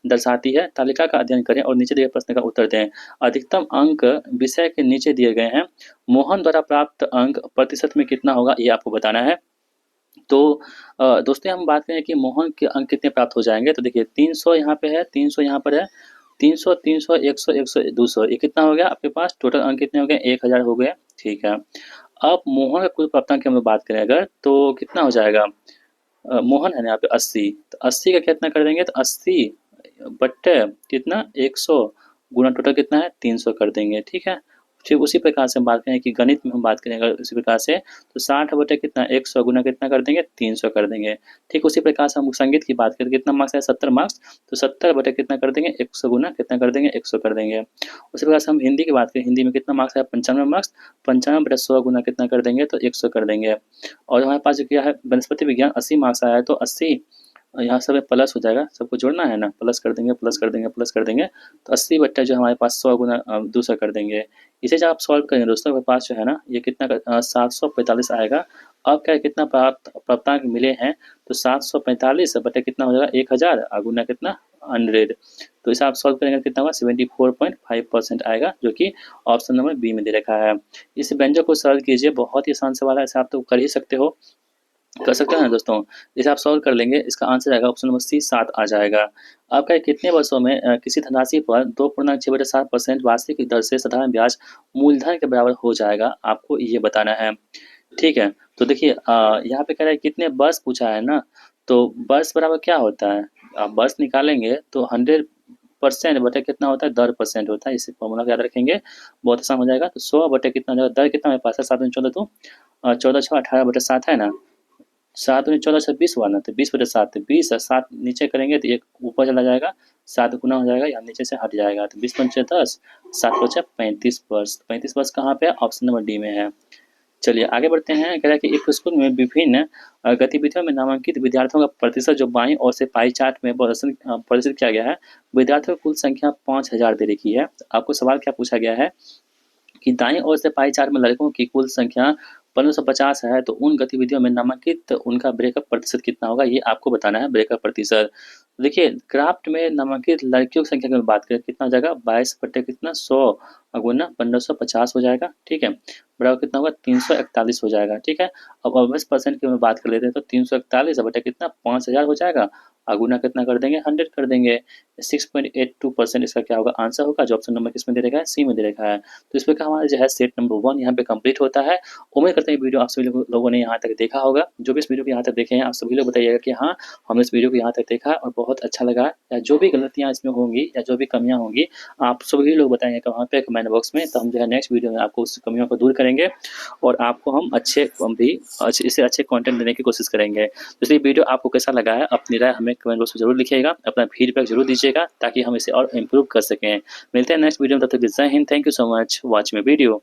दर्शाती है। तालिका का अध्ययन करें और नीचे दिए प्रश्न का उत्तर दें। अधिकतम अंक विषय के नीचे दिए गए हैं। मोहन द्वारा प्राप्त अंक प्रतिशत में कितना होगा, ये आपको बताना है। तो दोस्तों हम बात करें कि मोहन के अंक कितने प्राप्त हो जाएंगे, तो देखिए 300 यहाँ पे है, 300 यहाँ पर है, 300 300 100 100 200, ये कितना हो गया आपके पास? टोटल अंक कितने हो गए? 1000 हो गए, ठीक है। अब मोहन का कुल प्राप्तांक की हम लोग बात करें अगर, तो कितना हो जाएगा? मोहन है ना यहाँ पे 80, तो 80 का कितना कर देंगे? तो 80 बट्टे कितना? 100, गुना टोटल कितना है? 300 कर देंगे, ठीक है। ठीक उसी प्रकार से हम बात करें कि गणित में हम बात करें अगर उसी प्रकार से, तो 60 बटे कितना? 100 गुना कितना कर देंगे? 300 कर देंगे। ठीक उसी प्रकार से हम संगीत की बात करें, कितना मार्क्स है? 70 मार्क्स, तो 70 बटे कितना कर देंगे? 100 गुना कितना कर देंगे? 100 कर देंगे। उसी प्रकार से हम हिंदी की बात करें, हिंदी में कितना मार्क्स है? 95 मार्क्स, 95 बटे 100 गुना कितना कर देंगे? तो 100 कर देंगे। और हमारे पास जो क्या है, वनस्पति विज्ञान 80 मार्क्स आया है, तो 80 यहाँ सब प्लस हो जाएगा, सबको जोड़ना है ना, प्लस कर देंगे, प्लस कर देंगे, प्लस कर देंगे, तो 80 बट्टा जो हमारे पास 100 गुना 200 कर देंगे। इसे जब आप सॉल्व करेंगे दोस्तों, आपके पास जो है ना, ये कितना 745 आएगा। अब क्या है, कितना प्राप्तांक मिले हैं, तो 745 बटे कितना हो जाएगा? 1000 गुना कितना? 100। तो इसे आप सॉल्व करेंगे कितना होगा? 74.5% आएगा, जो कि ऑप्शन नंबर बी में दे रखा है। इस व्यंजक को सरल कीजिए, बहुत ही आसान सवाल है, इसे आप तो कर ही सकते हो, कर सकते हैं ना दोस्तों। इसे आप सॉल्व कर लेंगे, इसका आंसर आएगा ऑप्शन नंबर सी 7 आ जाएगा। आपका कितने वर्षों में किसी धनराशि पर 2.6/7% वार्षिक दर से साधारण ब्याज मूलधन के बराबर हो जाएगा, आपको ये बताना है, ठीक है। तो देखिए यहाँ पे कह रहा है कितने वर्ष पूछा है ना, तो वर्ष बराबर क्या होता है, आप वर्ष निकालेंगे तो 100% बटे कितना होता है? 10% होता है। इसे फॉर्मूला याद रखेंगे, बहुत आसान हो जाएगा। तो 100 बटे कितना हो जाएगा? दर कितना मेरे पास है? 7 में 14, तो 14 6 18 बटे 7 है ना, 7 दूनी 14 26 हुआ ना, तो 20/7 तो 20 और 7 नीचे करेंगे तो 1 ऊपर चला जाएगा, 7 गुना हो जाएगा या नीचे से हट जाएगा, तो 20 पंचे 10, 7 बचा 35 वर्ष। 35 वर्ष कहाँ पे है? ऑप्शन नंबर डी में है। चलिए आगे बढ़ते हैं। कह रहा है कि एक स्कूल में विभिन्न गतिविधियों में नामांकित विद्यार्थियों का प्रतिशत जो बाईं ओर से पाई चार्ट में प्रदर्शित किया गया है। विद्यार्थियों की कुल संख्या 5000 दे रखी है। आपको सवाल क्या पूछा गया है कि दाईं ओर से पाई चार्ट में लड़कों की कुल संख्या 1550 है, तो उन गतिविधियों में नामांकित उनका ब्रेकअप प्रतिशत कितना होगा, ये आपको बताना है ब्रेकअप प्रतिशत। देखिए क्राफ्ट में नामांकित लड़कियों की संख्या की बात करें कितना हो जाएगा, 22 बटे कितना 100 गुना 1550 हो जाएगा, ठीक है, बराबर कितना होगा 341 हो जाएगा, ठीक है। अब 20% की बात कर लेते हैं तो 341 बटे कितना 5000 हो जाएगा, गुना कितना कर देंगे 100 कर देंगे, 6.82% इसका क्या होगा आंसर होगा, जो ऑप्शन नंबर किसमें दे रखा है, सी में दे रखा है। तो इस प्रकार हमारा जो है सेट नंबर 1 यहाँ पे कंप्लीट होता है। उम्मीद करते हैं वीडियो आप सभी लोगों ने यहाँ तक देखा होगा। जो भी इस वीडियो को यहाँ तक देखे हैं आप सभी लोग बताइएगा कि हाँ हमने इस वीडियो को यहाँ तक देखा और बहुत अच्छा लगा, या जो भी गलतियाँ इसमें होंगी या जो भी कमियाँ होंगी आप सभी लोग बताएंगे वहाँ पे कमेंट बॉक्स में, तो हम जो है नेक्स्ट वीडियो में आपको उस कमियों को दूर करेंगे और आपको हम इससे अच्छे कंटेंट देने की कोशिश करेंगे। तो इसलिए वीडियो आपको कैसा लगा है अपनी राय हमें कमेंट बॉक्स में जरूर लिखिएगा, अपना फीडबैक जरूर दीजिएगा ताकि हम इसे और इम्प्रूव कर सकें। मिलते हैं नेक्स्ट वीडियो में, तब तक जय Hind, thank you so much watch my video.